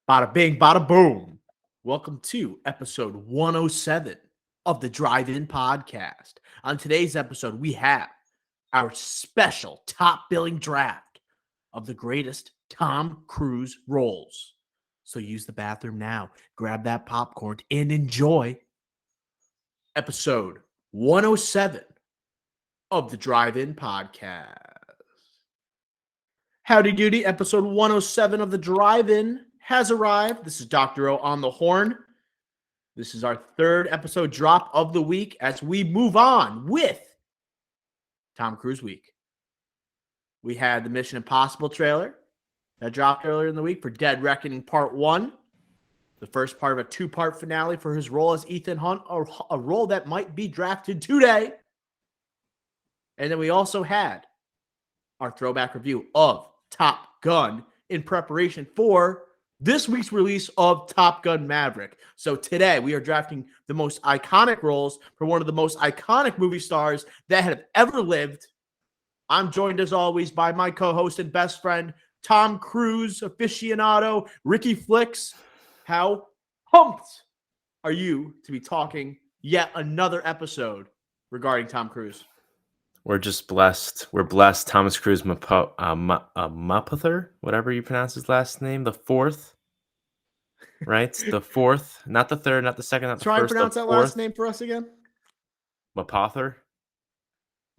Bada bing, bada boom. Welcome to episode 107 of the Drive-In Podcast. On today's episode, we have our special top billing draft of the greatest Tom Cruise roles. So use the bathroom now, grab that popcorn, and enjoy episode 107 of the Drive-In Podcast. Howdy doody, episode 107 of the Drive-In has arrived. This is Dr. O on the horn. This is our third episode drop of the week as we move on with Tom Cruise Week. We had the Mission Impossible trailer that dropped earlier in the week for Dead Reckoning Part 1. The first part of a two-part finale for his role as Ethan Hunt, a role that might be drafted today. And then we also had our throwback review of Top Gun in preparation for this week's release of Top Gun Maverick. So today we are drafting the most iconic roles for one of the most iconic movie stars that have ever lived. I'm joined as always by my co-host and best friend, Tom Cruise aficionado, Ricky Flicks. How pumped are you to be talking yet another episode regarding Tom Cruise? We're just blessed. We're blessed. Thomas Cruise Mapother, whatever you pronounce his last name, the fourth, right? The fourth, not the third, not the second, not the Try and first. pronounce that last name for us again. Mapother.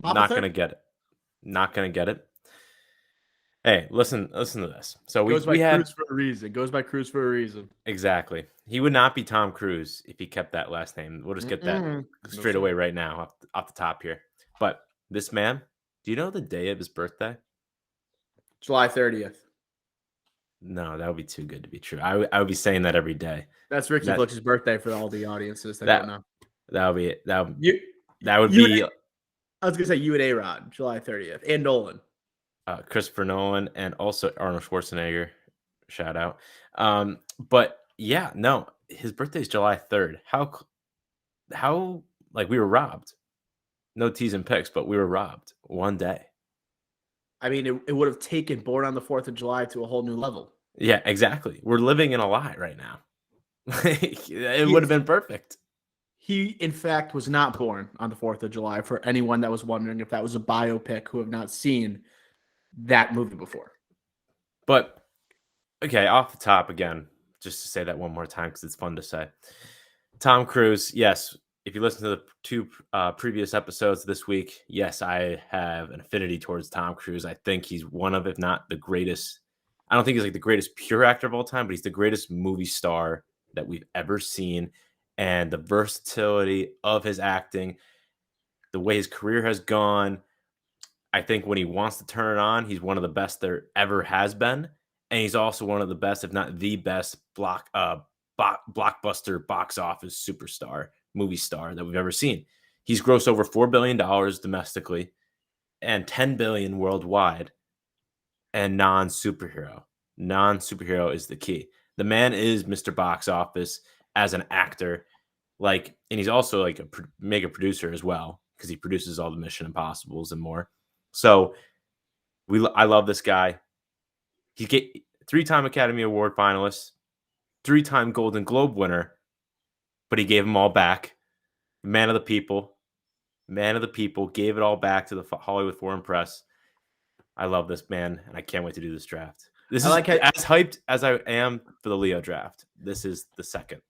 Not gonna get it. Not gonna get it. Hey, listen to this. So Goes by Cruise for a reason. Goes by Cruise for a reason. Exactly. He would not be Tom Cruise if he kept that last name. We'll just get that straight away right now off the top here. But this man, do you know the day of his birthday? July 30th. No, that would be too good to be true. I would be saying that every day. That's Ricky Flick's birthday for all the audiences that don't know. That would be it. That would be. I was gonna say you and A-Rod, July 30th, and Nolan, Christopher Nolan, and also Arnold Schwarzenegger. Shout out. But yeah, no, his birthday is July 3rd. How like we were robbed. No teas and picks, but we were robbed one day. I mean, it would have taken Born on the 4th of July to a whole new level. Yeah, exactly. We're living in a lie right now. It would have been perfect. He, in fact, was not born on the 4th of July, for anyone that was wondering if that was a biopic who have not seen that movie before. But, okay, off the top again, just to say that one more time because it's fun to say. Tom Cruise, yes. If you listen to the two previous episodes this week, yes, I have an affinity towards Tom Cruise. I think he's one of, if not the greatest. I don't think he's like the greatest pure actor of all time, but he's the greatest movie star that we've ever seen. And the versatility of his acting, the way his career has gone, I think when he wants to turn it on, he's one of the best there ever has been. And he's also one of the best, if not the best, blockbuster box office superstar. Movie star that we've ever seen. He's grossed over $4 billion domestically and $10 billion worldwide, and non-superhero. Non-superhero is the key. The man is Mr. Box Office as an actor, and he's also like a mega producer as well because he produces all the Mission Impossibles and more. So I love this guy. He get 3-time Academy Award finalist, 3-time Golden Globe winner. But he gave them all back. Man of the people, gave it all back to the Hollywood Foreign Press. I love this man, and I can't wait to do this draft. This is as hyped as I am for the Leo draft. This is the second.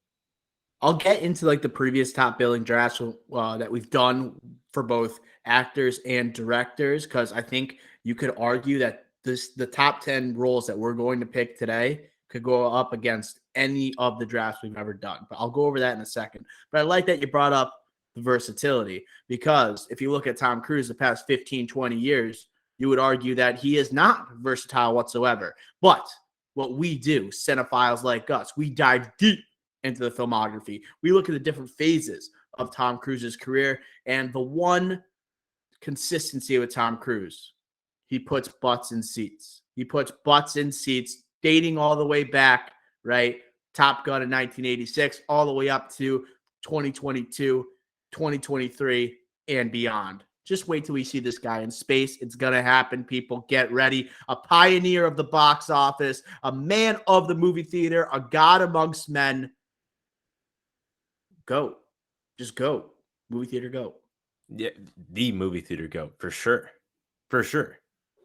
I'll get into the previous top billing drafts that we've done for both actors and directors, because I think you could argue that the top 10 roles that we're going to pick today could go up against any of the drafts we've ever done. But I'll go over that in a second. But I like that you brought up the versatility, because if you look at Tom Cruise the past 15, 20 years, you would argue that he is not versatile whatsoever. But what we do, cinephiles like us, we dive deep into the filmography. We look at the different phases of Tom Cruise's career, and the one consistency with Tom Cruise, he puts butts in seats. He puts butts in seats dating all the way back, right? Top Gun in 1986, all the way up to 2022, 2023, and beyond. Just wait till we see this guy in space. It's going to happen, people. Get ready. A pioneer of the box office, a man of the movie theater, a god amongst men. Go. Just go. Movie theater go. Yeah, the movie theater go for sure. For sure.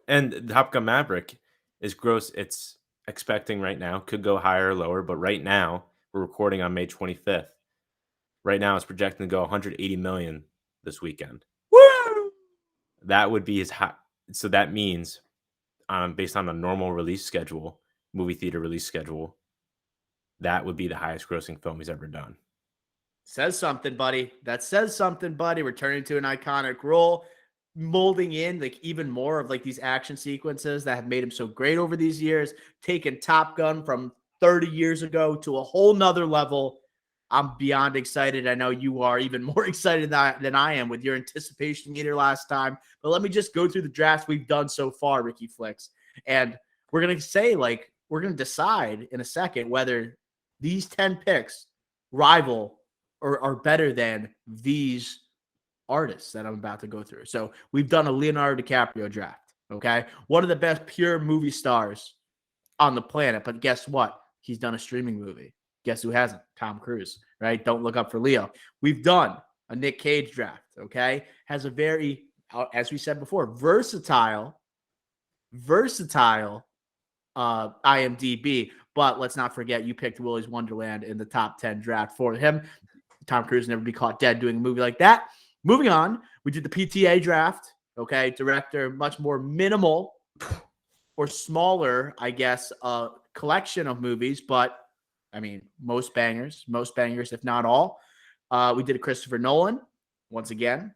And Top Gun Maverick is gross. It's expecting right now, could go higher or lower, but right now, we're recording on May 25th. Right now, it's projecting to go 180 million this weekend. Woo! That would be his high. So that means, based on a normal release schedule, movie theater release schedule, that would be the highest grossing film he's ever done. Says something, buddy. That says something, buddy. Returning to an iconic role, molding in like even more of like these action sequences that have made him so great over these years, taking Top Gun from 30 years ago to a whole nother level. I'm beyond excited. I know you are even more excited than I am with your anticipation meter last time. But let me just go through the drafts we've done so far, Ricky Flicks. And we're going to say, like, we're going to decide in a second whether these 10 picks rival or are better than these artists that I'm about to go through. So we've done a Leonardo DiCaprio draft. Okay. One of the best pure movie stars on the planet. But guess what? He's done a streaming movie. Guess who hasn't? Tom Cruise, right? Don't look up for Leo. We've done a Nick Cage draft. Okay. Has a very, as we said before, versatile IMDb. But let's not forget, you picked Willy's Wonderland in the top 10 draft for him. Tom Cruise never be caught dead doing a movie like that. Moving on, we did the PTA draft. Okay, director, much more minimal or smaller, I guess, collection of movies, but I mean, most bangers, if not all. We did a Christopher Nolan, once again,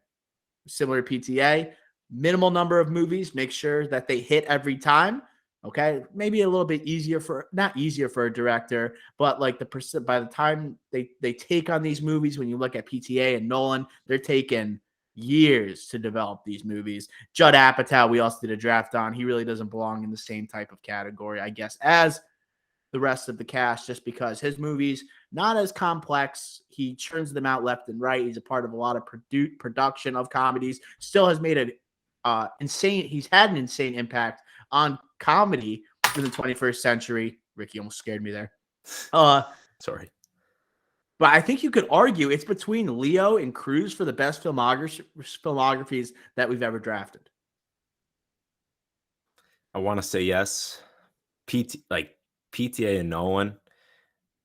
similar to PTA, minimal number of movies, make sure that they hit every time. Okay, maybe a little bit easier not easier for a director, but like by the time they take on these movies, when you look at PTA and Nolan, they're taking years to develop these movies. Judd Apatow, we also did a draft on. He really doesn't belong in the same type of category, I guess, as the rest of the cast, just because his movies not as complex. He churns them out left and right. He's a part of a lot of production of comedies. Still has made insane. He's had an insane impact on comedy in the 21st century. Ricky almost scared me there. Sorry. But I think you could argue it's between Leo and Cruise for the best filmographies that we've ever drafted. I want to say yes. PTA and Nolan,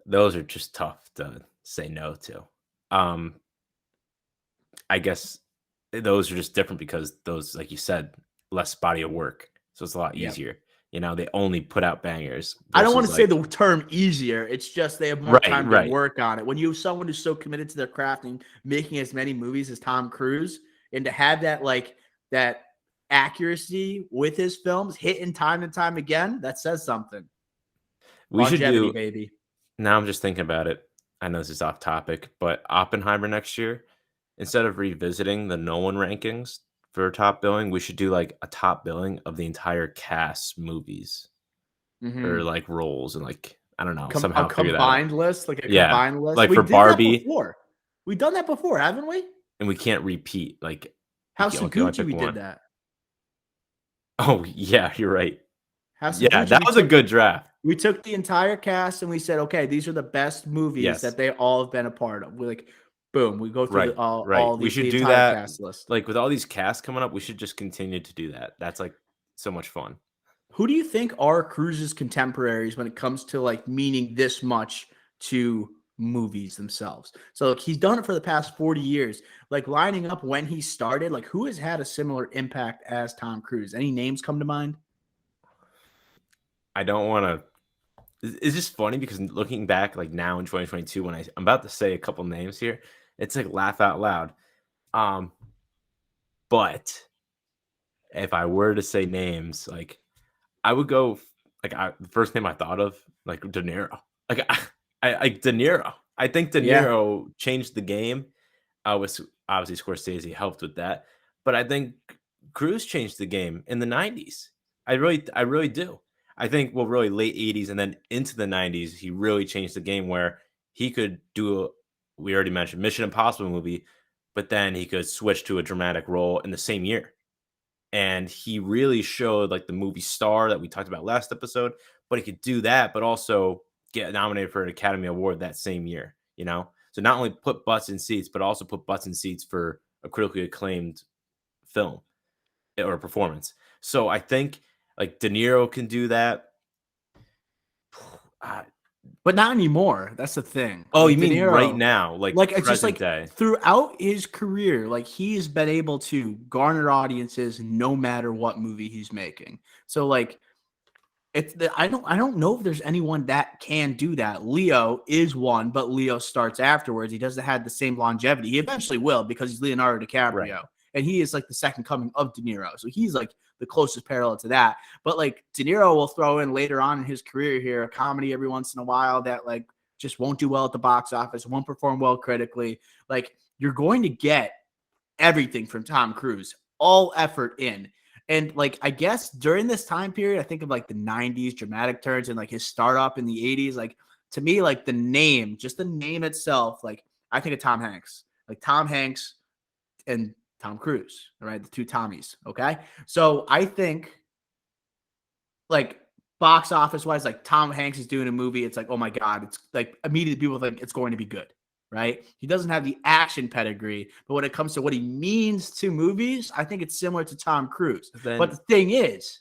those are just tough to say no to. I guess those are just different because those, like you said, less body of work. So it's a lot easier. You know, they only put out bangers. I don't want to say the term easier. It's just they have more time to work on it. When you have someone who's so committed to their craft and making as many movies as Tom Cruise, and to have that accuracy with his films hitting time and time again, that says something. We Longevity, should do, baby. Now I'm just thinking about it. I know this is off topic, but Oppenheimer next year, instead of revisiting the Nolan rankings for top billing, we should do like a top billing of the entire cast movies or like roles and like, I don't know, somehow a combined list, like a combined list. Like we for did Barbie. that before. We've done that before, haven't we? And we can't repeat. Like House of Gucci, we did that. Oh yeah, you're right. House of Gucci, that was a good draft. We took the entire cast and we said, okay, these are the best movies that they all have been a part of. We're like, boom, we go through all these. We should do that. Cast list. Like with all these casts coming up, we should just continue to do that. That's like so much fun. Who do you think are Cruise's contemporaries when it comes to like meaning this much to movies themselves? So like, he's done it for the past 40 years. Like lining up when he started, like who has had a similar impact as Tom Cruise? Any names come to mind? I don't want to. It's just funny because looking back, like now in 2022, when I'm about to say a couple names here, it's like laugh out loud. But if I were to say names, like I would go like the first name I thought of, like De Niro. Like I De Niro. I think De Niro changed the game. With obviously Scorsese helped with that, but I think Cruise changed the game in the 90s. I really do. I think, well, really late 80s and then into the 90s, he really changed the game where he could do, we already mentioned, Mission Impossible movie, but then he could switch to a dramatic role in the same year. And he really showed like the movie star that we talked about last episode, but he could do that, but also get nominated for an Academy Award that same year, you know? So not only put butts in seats, but also put butts in seats for a critically acclaimed film or performance. So I think like De Niro can do that. But not anymore. That's the thing. Oh, Like you De mean right Niro, now, like like it's just present like day? throughout his career, like he's been able to garner audiences no matter what movie he's making. So like I don't know if there's anyone that can do that. Leo is one, but Leo starts afterwards. He doesn't have the same longevity. He eventually will because he's Leonardo Right. DiCaprio, and he is like the second coming of De Niro. So he's like the closest parallel to that. But like De Niro will throw in later on in his career here a comedy every once in a while that like just won't do well at the box office, won't perform well critically. Like you're going to get everything from Tom Cruise, all effort in. And like, I guess during this time period, I think of like the 90s dramatic turns and like his startup in the 80s. Like to me, like the name, just the name itself, like I think of Tom Hanks, like Tom Hanks and Tom Cruise, right? The two Tommies. Okay. So I think like box office wise, like Tom Hanks is doing a movie. It's like, oh my God, it's like immediately people think it's going to be good, right? He doesn't have the action pedigree, but when it comes to what he means to movies, I think it's similar to Tom Cruise. But Then the thing is,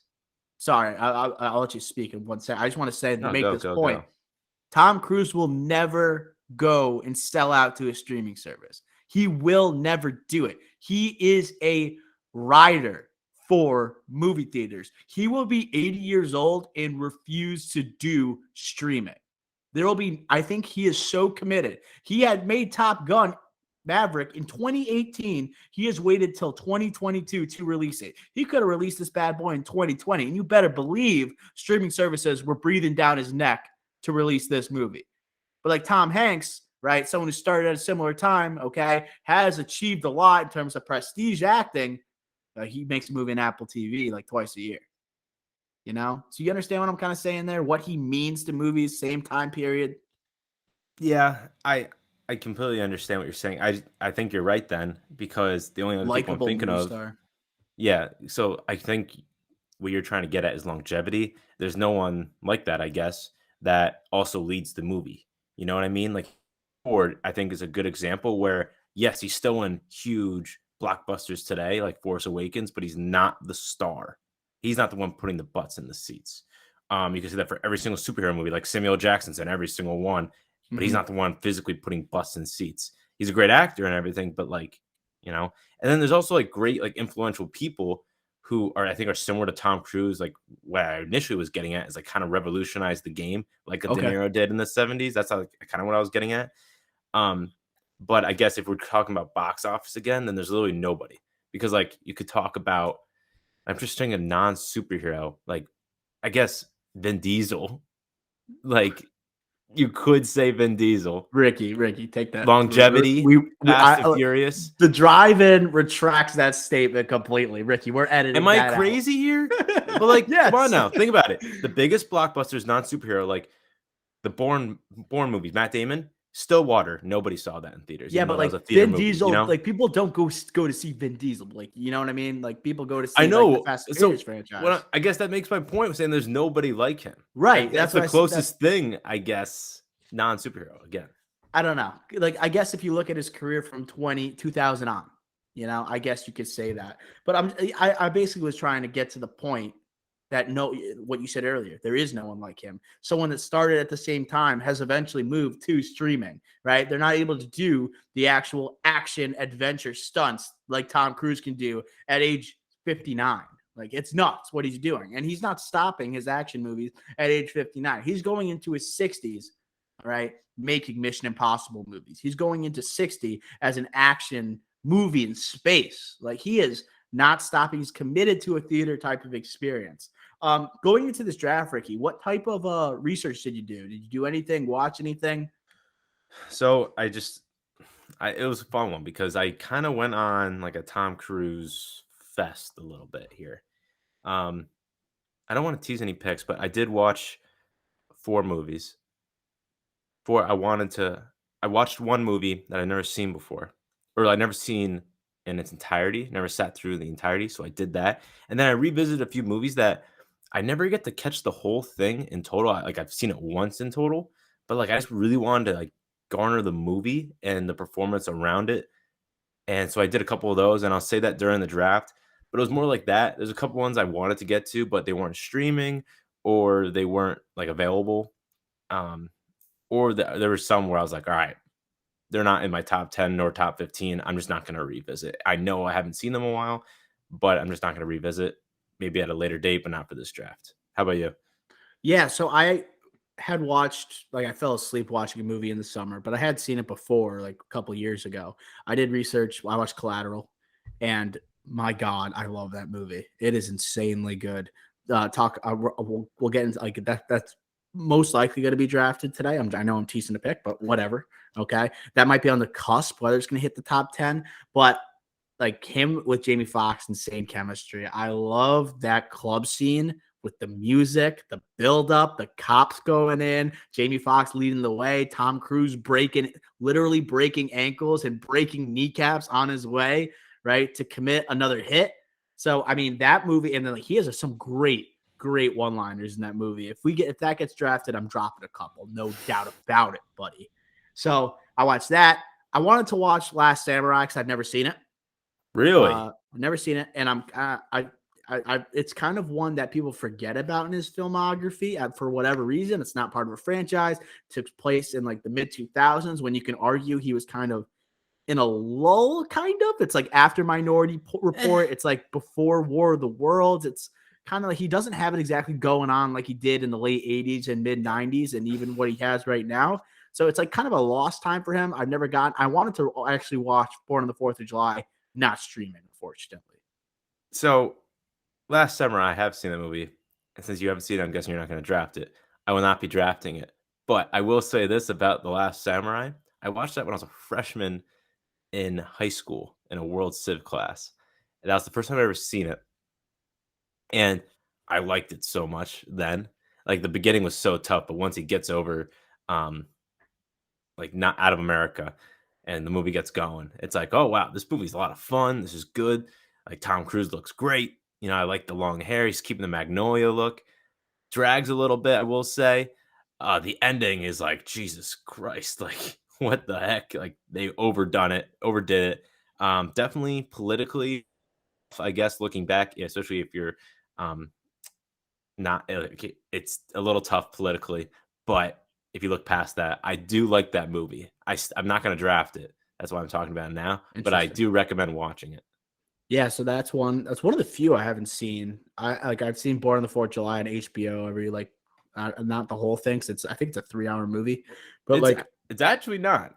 sorry, I'll let you speak in one second. I just want to say to no, make go, this go, point. go. Tom Cruise will never go and sell out to a streaming service. He will never do it. He is a writer for movie theaters. He will be 80 years old and refuse to do streaming. There will be, I think he is so committed. He had made Top Gun Maverick in 2018. He has waited till 2022 to release it. He could have released this bad boy in 2020. And you better believe streaming services were breathing down his neck to release this movie. But like Tom Hanks, right, someone who started at a similar time, okay, has achieved a lot in terms of prestige acting. He makes a movie on Apple TV like twice a year. You know? So you understand what I'm kind of saying there? What he means to movies, same time period. Yeah, I completely understand what you're saying. I think you're right then, because the only other people I'm Likeable thinking movie of, star. yeah. So I think what you're trying to get at is longevity. There's no one like that, I guess, that also leads the movie. You know what I mean? Like Ford, I think is a good example where yes, he's still in huge blockbusters today, like Force Awakens, but he's not the star. He's not the one putting the butts in the seats. You can see that for every single superhero movie, like Samuel Jackson's in every single one, but he's not the one physically putting butts in seats. He's a great actor and everything, but like, you know, and then there's also like great, like influential people who are, I think, are similar to Tom Cruise. Like what I initially was getting at is like kind of revolutionized the game, like a De Okay. Niro did in the 70s. That's how kind of what I was getting at. But I guess if we're talking about box office again, then there's literally nobody, because like you could talk about, I'm just saying a non superhero, like I guess Vin Diesel, like you could say Vin Diesel. Ricky, take that. Longevity, Fast and Furious. The drive-in retracts that statement completely. Ricky, we're editing Am I that crazy here? out. But like, Yes. come on now, think about it. The biggest blockbusters, non superhero, like the Born movies, Matt Damon, Stillwater. Nobody saw that in theaters, Yeah, even though but that was a like theater Vin movie. You Diesel, know, like people don't go to see Vin Diesel. Like, you know what I mean? Like people go to I see like the know. Fast and So Furious franchise. I guess that makes my point, saying there's nobody like him. Right. That's That's the what I said. closest thing, I guess, non superhero again. I don't know. Like, I guess if you look at his career from 2000 on, you know, I guess you could say that. But I basically was trying to get to the point that what you said earlier, there is no one like him. Someone that started at the same time has eventually moved to streaming, right? They're not able to do the actual action adventure stunts like Tom Cruise can do at age 59. Like, it's nuts what he's doing. And he's not stopping his action movies at age 59. He's going into his 60s, all right, making Mission Impossible movies. He's going into 60 as an action movie in space. Like, he is not stopping. He's committed to a theater type of experience. Going into this draft, Ricky, what type of research did you do? Did you do anything, watch anything? So it was a fun one because I kind of went on like a Tom Cruise fest a little bit here. Um, I don't want to tease any picks, but I did watch 4 movies. I watched one movie that I'd never seen before, or I never seen in its entirety, never sat through the entirety. So I did that. And then I revisited a few movies that I never get to catch the whole thing in total. I've seen it once in total, but like I just really wanted to like garner the movie and the performance around it. And so I did a couple of those, and I'll say that during the draft. But it was more like that. There's a couple ones I wanted to get to, but they weren't streaming or they weren't like available. Um, or there was some where I was like, all right, they're not in my top 10 nor top 15. I'm just not going to revisit. I know I haven't seen them in a while, but I'm just not going to revisit. Maybe at a later date, but not for this draft. How about you? Yeah, so I had watched, like, I fell asleep watching a movie in the summer, but I had seen it before, like a couple years ago. I did research. I watched Collateral, and my God, I love that movie. It is insanely good. We'll get into like that. That's most likely going to be drafted today. I know I'm teasing a pick, but whatever. Okay, that might be on the cusp whether it's going to hit the top 10, but like him with Jamie Foxx, insane chemistry. I love that club scene with the music, the build-up, the cops going in, Jamie Foxx leading the way, Tom Cruise literally breaking ankles and breaking kneecaps on his way, right, to commit another hit. So, I mean, that movie, and then like, he has some great one-liners in that movie. If that gets drafted, I'm dropping a couple, no doubt about it, buddy. So I watched that. I wanted to watch Last Samurai because I've never seen it. Really? I've never seen it, and it's kind of one that people forget about in his filmography for whatever reason. It's not part of a franchise. It took place in like the mid 2000s when you can argue he was kind of in a lull, kind of. It's like after Minority Report. It's like before War of the Worlds. It's kind of like he doesn't have it exactly going on like he did in the late 80s and mid 90s and even what he has right now. So it's like kind of a lost time for him. I wanted to actually watch Born on the 4th of July, not streaming, unfortunately. So, Last Samurai, I have seen the movie. And since you haven't seen it, I'm guessing you're not going to draft it. I will not be drafting it. But I will say this about The Last Samurai. I watched that when I was a freshman in high school in a World Civ class. And that was the first time I've ever seen it. And I liked it so much then. Like the beginning was so tough, but once he gets over like not out of America and the movie gets going, it's like, oh wow, this movie's a lot of fun. This is good. Like Tom Cruise looks great. You know, I like the long hair. He's keeping the Magnolia look. Drags a little bit, I will say. The ending is like, Jesus Christ, like what the heck? Like they overdid it. Definitely politically, I guess, looking back, especially if you're um not it's a little tough politically, but if you look past that, I do like that movie. I'm not going to draft it. That's why I'm talking about it now, but I do recommend watching it. Yeah, so that's one of the few I haven't seen. I've seen Born on the 4th of July on HBO every like not the whole thing, 'cause I think it's a 3-hour movie. But it's actually not.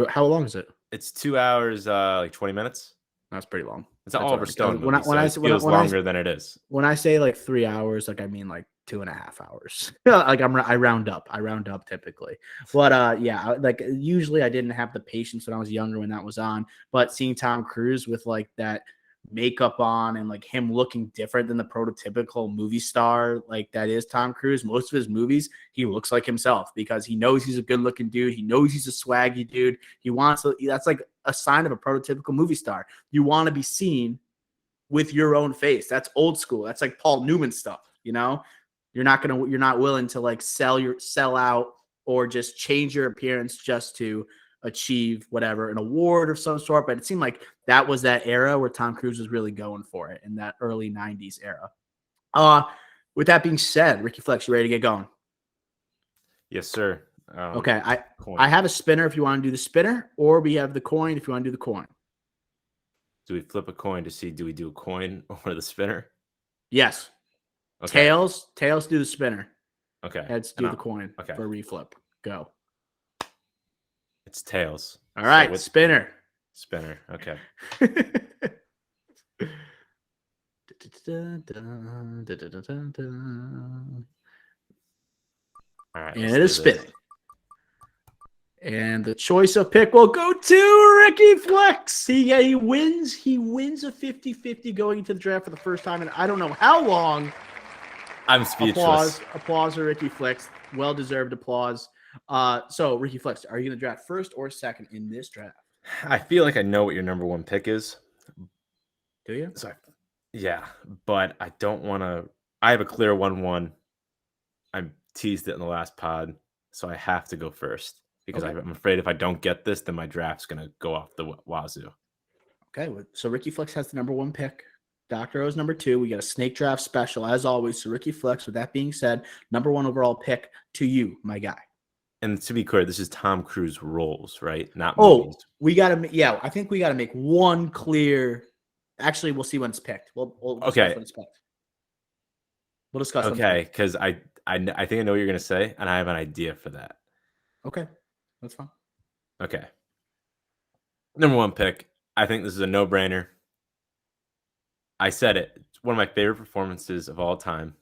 How long is it? It's 2 hours like 20 minutes. That's pretty long. It's an Oliver Stone movie, it feels longer than it is. When I say like 3 hours, like I mean like 2.5 hours. Like I round up typically. But yeah, like usually I didn't have the patience when I was younger when that was on. But seeing Tom Cruise with like that makeup on and like him looking different than the prototypical movie star like that is Tom Cruise, most of his movies he looks like himself because he knows he's a good looking dude. He knows he's a swaggy dude. That's like a sign of a prototypical movie star. You want to be seen with your own face. That's old school. That's like Paul Newman stuff, you know? You're not willing to like sell out or just change your appearance just to achieve whatever, an award of some sort. But it seemed like that was that era where Tom Cruise was really going for it in that early 90s era. With that being said, Ricky Flex, you ready to get going? Yes, sir. Okay. I have a spinner if you want to do the spinner, or we have the coin if you want to do the coin. Do we flip a coin to see, do we do a coin or the spinner? Yes. Okay. Tails do the spinner. Okay. Heads do the coin for a reflip. Go. It's tails. All right. So spinner. Spinner. Okay. All right. And it is spinning. And the choice of pick will go to Ricky Flex. He wins. He wins a 50-50 going into the draft for the first time in I don't know how long. I'm speechless. Applause to Ricky Flex. Well-deserved applause. So, Ricky Flex, are you going to draft first or second in this draft? I feel like I know what your number one pick is. Do you? So yeah, but I don't want to. I have a clear 1-1. I teased it in the last pod, so I have to go first because Okay. I'm afraid if I don't get this, then my draft's gonna go off the wazoo. Okay. So Ricky Flex has the number one pick. Dr. O's number 2. We got a snake draft special as always. So Ricky Flex, with that being said, number 1 overall pick to you, my guy. And to be clear, this is Tom Cruise roles, right? Not Oh, movies. we got to, yeah, I think we got to make one clear. Actually, we'll see when it's picked. We'll discuss Okay. when it's picked. We'll discuss when it's Okay, picked. because I think I know what you're gonna say, and I have an idea for that. Okay. That's fine. Okay. Number one pick. I think this is a no-brainer. I said it. It's one of my favorite performances of all time.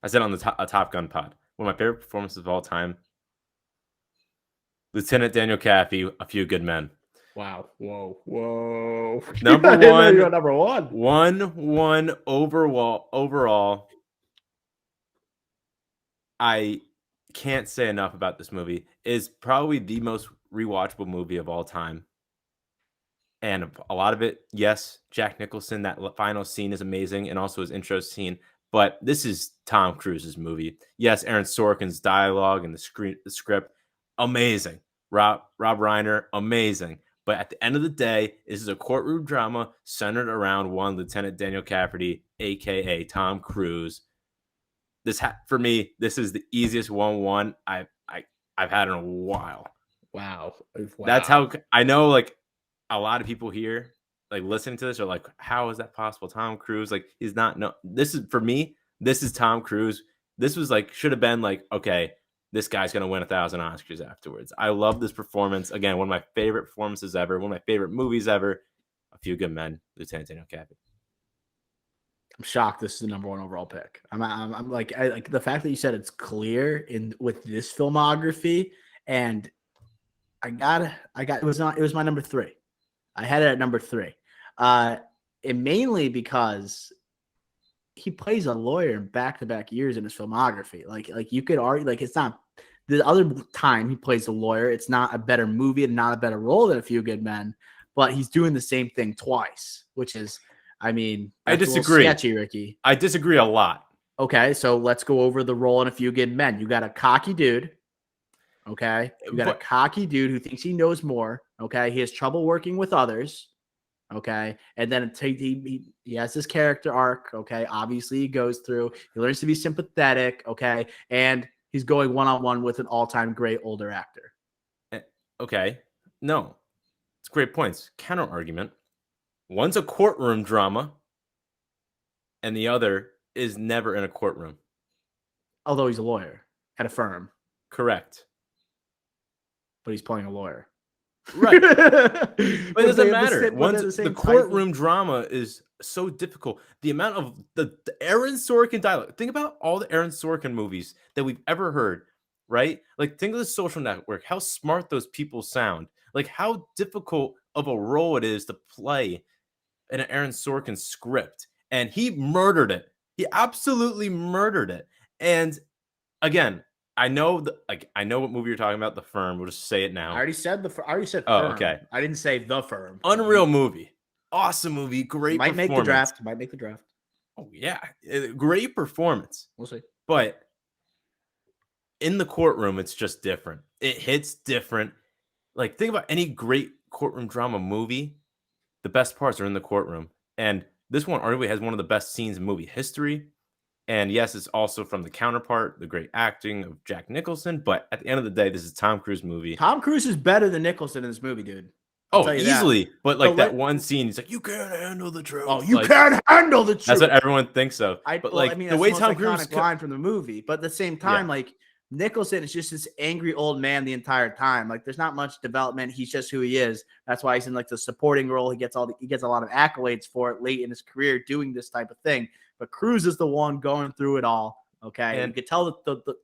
I said on the a Top Gun pod. One of my favorite performances of all time. Lieutenant Daniel Kaffee, A Few Good Men. Wow. Whoa. Number I didn't know you one. were number 1. 1-1 overall. I can't say enough about this movie. It is probably the most rewatchable movie of all time. And a lot of it, yes, Jack Nicholson, that final scene is amazing, and also his intro scene. But this is Tom Cruise's movie. Yes, Aaron Sorkin's dialogue and the script, amazing. Rob Reiner, amazing. But at the end of the day, this is a courtroom drama centered around one Lieutenant Daniel Cafferty, aka Tom Cruise. For me, this is the easiest 1-1 I've had in a while. Wow. That's how I know. Like, a lot of people here, like, listening to this are like, how is that possible? Tom Cruise, like, he's not. No, this is, for me, this is Tom Cruise. This was like, should have been like, okay, this guy's gonna win 1,000 Oscars afterwards. I love this performance. Again, one of my favorite performances ever. One of my favorite movies ever. A Few Good Men. Lieutenant Daniel Kaffee. I'm shocked this is the number 1 overall pick. I'm like, I like the fact that you said it's clear in with this filmography, and I got it was my number 3. I had it at number 3. And mainly because he plays a lawyer in back-to-back years in his filmography. Like you could argue, like, it's not the other time he plays a lawyer, it's not a better movie and not a better role than A Few Good Men, but he's doing the same thing twice, which is, I mean, I that's disagree. A little sketchy, Ricky. I disagree a lot. Okay, so let's go over the role in A Few Good Men. You got a cocky dude. Okay, you got a cocky dude who thinks he knows more. Okay, he has trouble working with others. Okay, and then he has this character arc. Okay, obviously he goes through. He learns to be sympathetic. Okay, and he's going one-on-one with an all-time great older actor. Okay, no, it's great points. Counter argument: one's a courtroom drama, and the other is never in a courtroom. Although he's a lawyer at a firm. Correct. But he's playing a lawyer. Right. But it doesn't matter. Once the courtroom drama is so difficult. The amount of the Aaron Sorkin dialogue. Think about all the Aaron Sorkin movies that we've ever heard, right? Like, think of The Social Network, how smart those people sound. Like, how difficult of a role it is to play in an Aaron Sorkin script. And he murdered it. He absolutely murdered it. And again, I know what movie you're talking about, The Firm. We'll just say it now. I already said Firm. Okay. I didn't say The Firm. Unreal movie. Awesome movie. Great Might performance. Might make the draft. Oh, yeah. Great performance. We'll see. But in the courtroom, it's just different. It hits different. Like, think about any great courtroom drama movie. The best parts are in the courtroom. And this one arguably has one of the best scenes in movie history. And yes, it's also from the counterpart, the great acting of Jack Nicholson. But at the end of the day, this is a Tom Cruise movie. Tom Cruise is better than Nicholson in this movie, dude. Easily. That. But like that one scene, he's like, "You can't handle the truth." Oh, you can't handle the truth. That's what everyone thinks of. But the way Tom Cruise line from the movie. But at the same time, like, Nicholson is just this angry old man the entire time. Like, there's not much development. He's just who he is. That's why he's in like the supporting role. He gets a lot of accolades for it late in his career doing this type of thing. But Cruise is the one going through it all. Okay, and you could tell that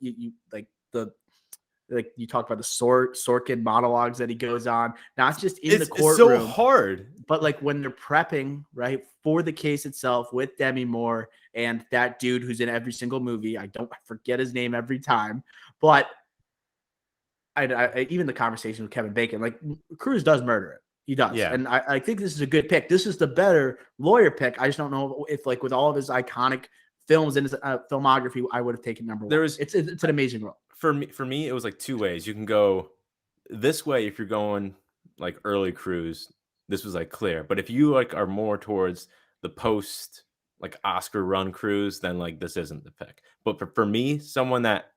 you talked about the Sorkin monologues that he goes on, not just in the courtroom. It's so hard. But like when they're prepping, right, for the case itself with Demi Moore and that dude who's in every single movie. I forget his name every time, but I even the conversation with Kevin Bacon, like, Cruise does murder it. He does. Yeah. And I think this is a good pick. This is the better lawyer pick. I just don't know if, like, with all of his iconic films in his filmography, I would have taken number one. It's an amazing role. For me, it was like two ways. You can go this way if you're going like early Cruise. This was like clear. But if you like are more towards the post like Oscar run Cruise, then like this isn't the pick. But for me, someone that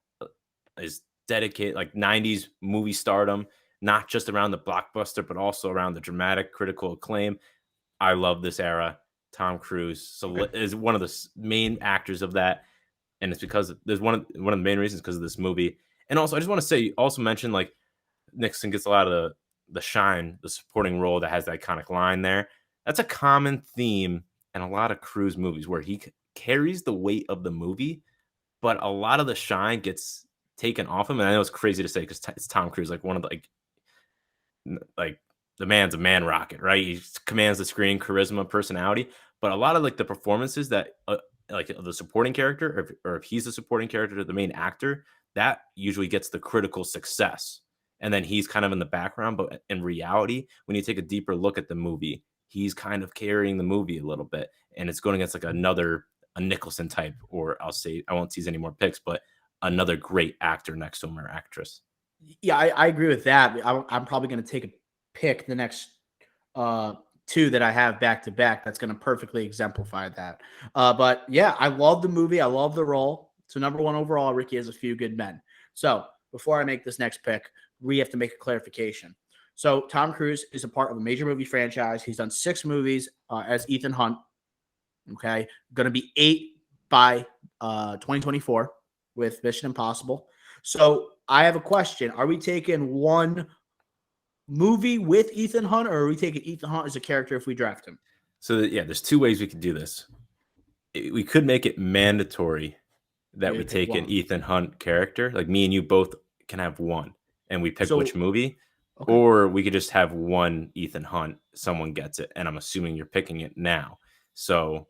is dedicated like 90s movie stardom, not just around the blockbuster, but also around the dramatic critical acclaim. I love this era. Tom Cruise is one of the main actors of that. And it's because there's one of the main reasons because of this movie. And also, I just want to say, you also mentioned like Nixon gets a lot of the shine, the supporting role that has the iconic line there. That's a common theme in a lot of Cruise movies where he carries the weight of the movie, but a lot of the shine gets taken off him. And I know it's crazy to say because it's Tom Cruise, like one of the, like the man's a man rocket, right? He commands the screen, charisma, personality. But a lot of like the performances that like the supporting character, or if he's the supporting character, the main actor, that usually gets the critical success. And then he's kind of in the background. But in reality, when you take a deeper look at the movie, he's kind of carrying the movie a little bit. And it's going against like a Nicholson type, or I'll say, I won't tease any more picks, but another great actor next to him or actress. Yeah, I agree with that. I'm probably going to take a pick the next two that I have back to back. That's going to perfectly exemplify that. But yeah, I love the movie. I love the role. So number one overall, Ricky has A Few Good Men. So before I make this next pick, we have to make a clarification. So Tom Cruise is a part of a major movie franchise. He's done 6 movies as Ethan Hunt. Okay, going to be 8 by 2024 with Mission Impossible. So I have a question. Are we taking one movie with Ethan Hunt, or are we taking Ethan Hunt as a character if we draft him? So yeah, there's 2 ways we could do this. We could make it mandatory that we take an Ethan Hunt character. Like me and you both can have one, and we pick which movie. Okay. Or we could just have one Ethan Hunt. Someone gets it, and I'm assuming you're picking it now. So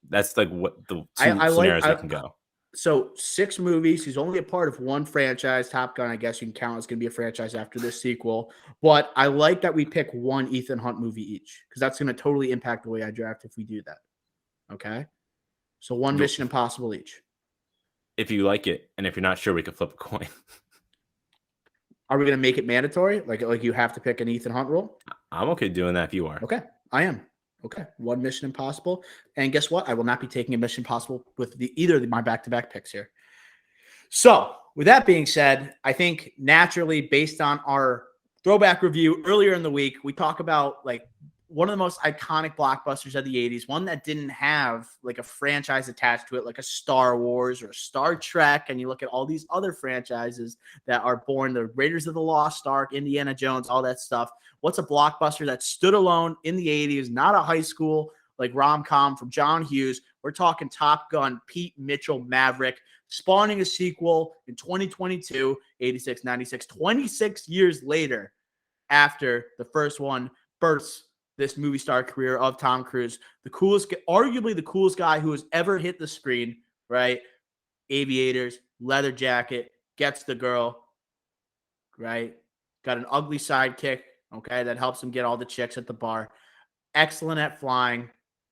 that's like what the 2 scenarios we can go. So 6 movies. He's only a part of one franchise. Top Gun, I guess you can count as going to be a franchise after this sequel. But I like that we pick one Ethan Hunt movie each, because that's going to totally impact the way I draft if we do that. Okay? So one Mission Impossible each. If you like it, and if you're not sure, we could flip a coin. Are we going to make it mandatory? Like you have to pick an Ethan Hunt role? I'm okay doing that if you are. Okay, I am. Okay, one Mission Impossible. And guess what? I will not be taking a Mission Impossible with either of my back-to-back picks here. So with that being said, I think naturally, based on our throwback review earlier in the week, we talk about like one of the most iconic blockbusters of the 80s, one that didn't have like a franchise attached to it, like a Star Wars or a Star Trek. And you look at all these other franchises that are born, the Raiders of the Lost Ark, Indiana Jones, all that stuff. What's a blockbuster that stood alone in the 80s, not a high school like rom-com from John Hughes? We're talking Top Gun, Pete Mitchell, Maverick, spawning a sequel in 2022, 86, 96, 26 years later after the first one bursts this movie star career of Tom Cruise, the coolest, arguably the coolest guy who has ever hit the screen, right? Aviators, leather jacket, gets the girl, right? Got an ugly sidekick, okay, that helps him get all the chicks at the bar. Excellent at flying,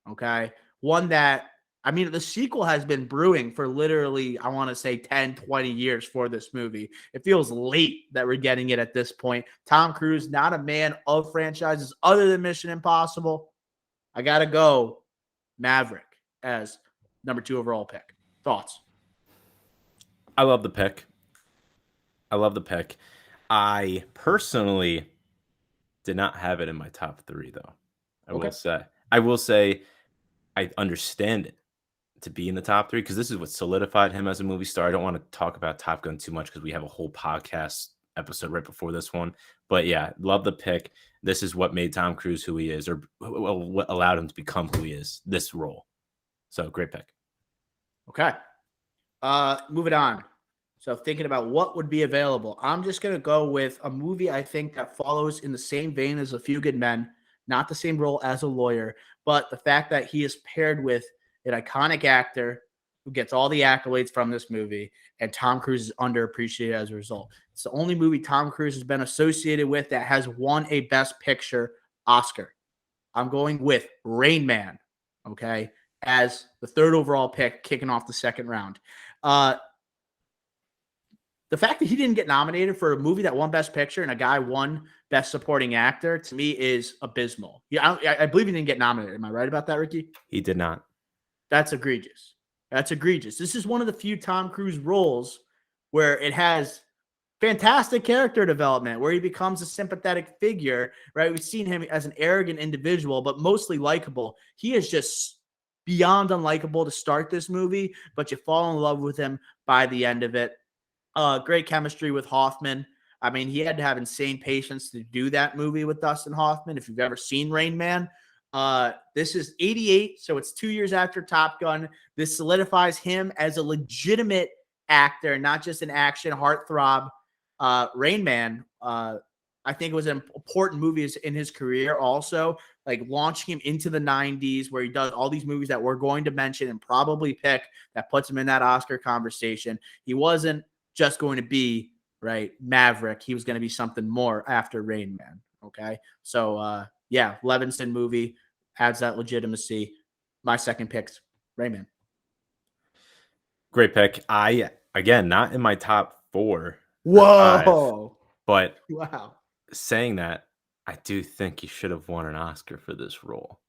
okay? One that, I mean, the sequel has been brewing for literally, I want to say 10, 20 years for this movie. It feels late that we're getting it at this point. Tom Cruise, not a man of franchises other than Mission Impossible. I got to go Maverick as number 2 overall pick. Thoughts? I love the pick. I personally did not have it in my top 3, though. I will say I understand it to be in the top 3 because this is what solidified him as a movie star. I don't want to talk about Top Gun too much because we have a whole podcast episode right before this one. But yeah, love the pick. This is what made Tom Cruise who he is, or what allowed him to become who he is, this role. So great pick. Okay. Moving on. So thinking about what would be available, I'm just going to go with a movie I think that follows in the same vein as A Few Good Men, not the same role as a lawyer, but the fact that he is paired with an iconic actor who gets all the accolades from this movie, and Tom Cruise is underappreciated as a result. It's the only movie Tom Cruise has been associated with that has won a Best Picture Oscar. I'm going with Rain Man, okay, as the third overall pick, kicking off the second round. The fact that he didn't get nominated for a movie that won Best Picture and a guy won Best Supporting Actor, to me, is abysmal. Yeah, I believe he didn't get nominated. Am I right about that, Ricky? He did not. That's egregious. That's egregious. This is one of the few Tom Cruise roles where it has fantastic character development, where he becomes a sympathetic figure, right? We've seen him as an arrogant individual, but mostly likable. He is just beyond unlikable to start this movie, but you fall in love with him by the end of it. Great chemistry with Hoffman. I mean, he had to have insane patience to do that movie with Dustin Hoffman. If you've ever seen Rain Man, this is 88, so it's 2 years after Top Gun. This solidifies him as a legitimate actor, not just an action heartthrob. Rain Man, I think it was an important movie in his career also, like launching him into the 90s, where he does all these movies that we're going to mention and probably pick that puts him in that Oscar conversation. He wasn't just going to be, right, Maverick. He was going to be something more after Rain Man, okay? So, yeah, Levinson movie adds that legitimacy. My second pick's Rain Man. Great pick. Again, not in my top 4 Whoa. 5, but Wow. saying that, I do think he should have won an Oscar for this role.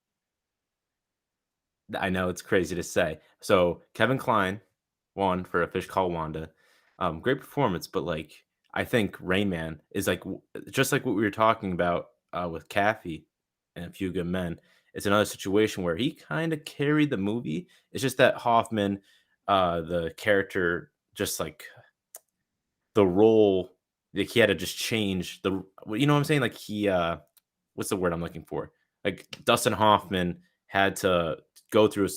I know it's crazy to say. So Kevin Kline won for A Fish Called Wanda. Great performance, but like I think Rain Man is like just like what we were talking about with Kathy and A Few Good Men. It's another situation where he kind of carried the movie. It's just that Hoffman, the character, just like the role, like he had to just change the. You know what I'm saying? Like he, what's the word I'm looking for? Like Dustin Hoffman had to go through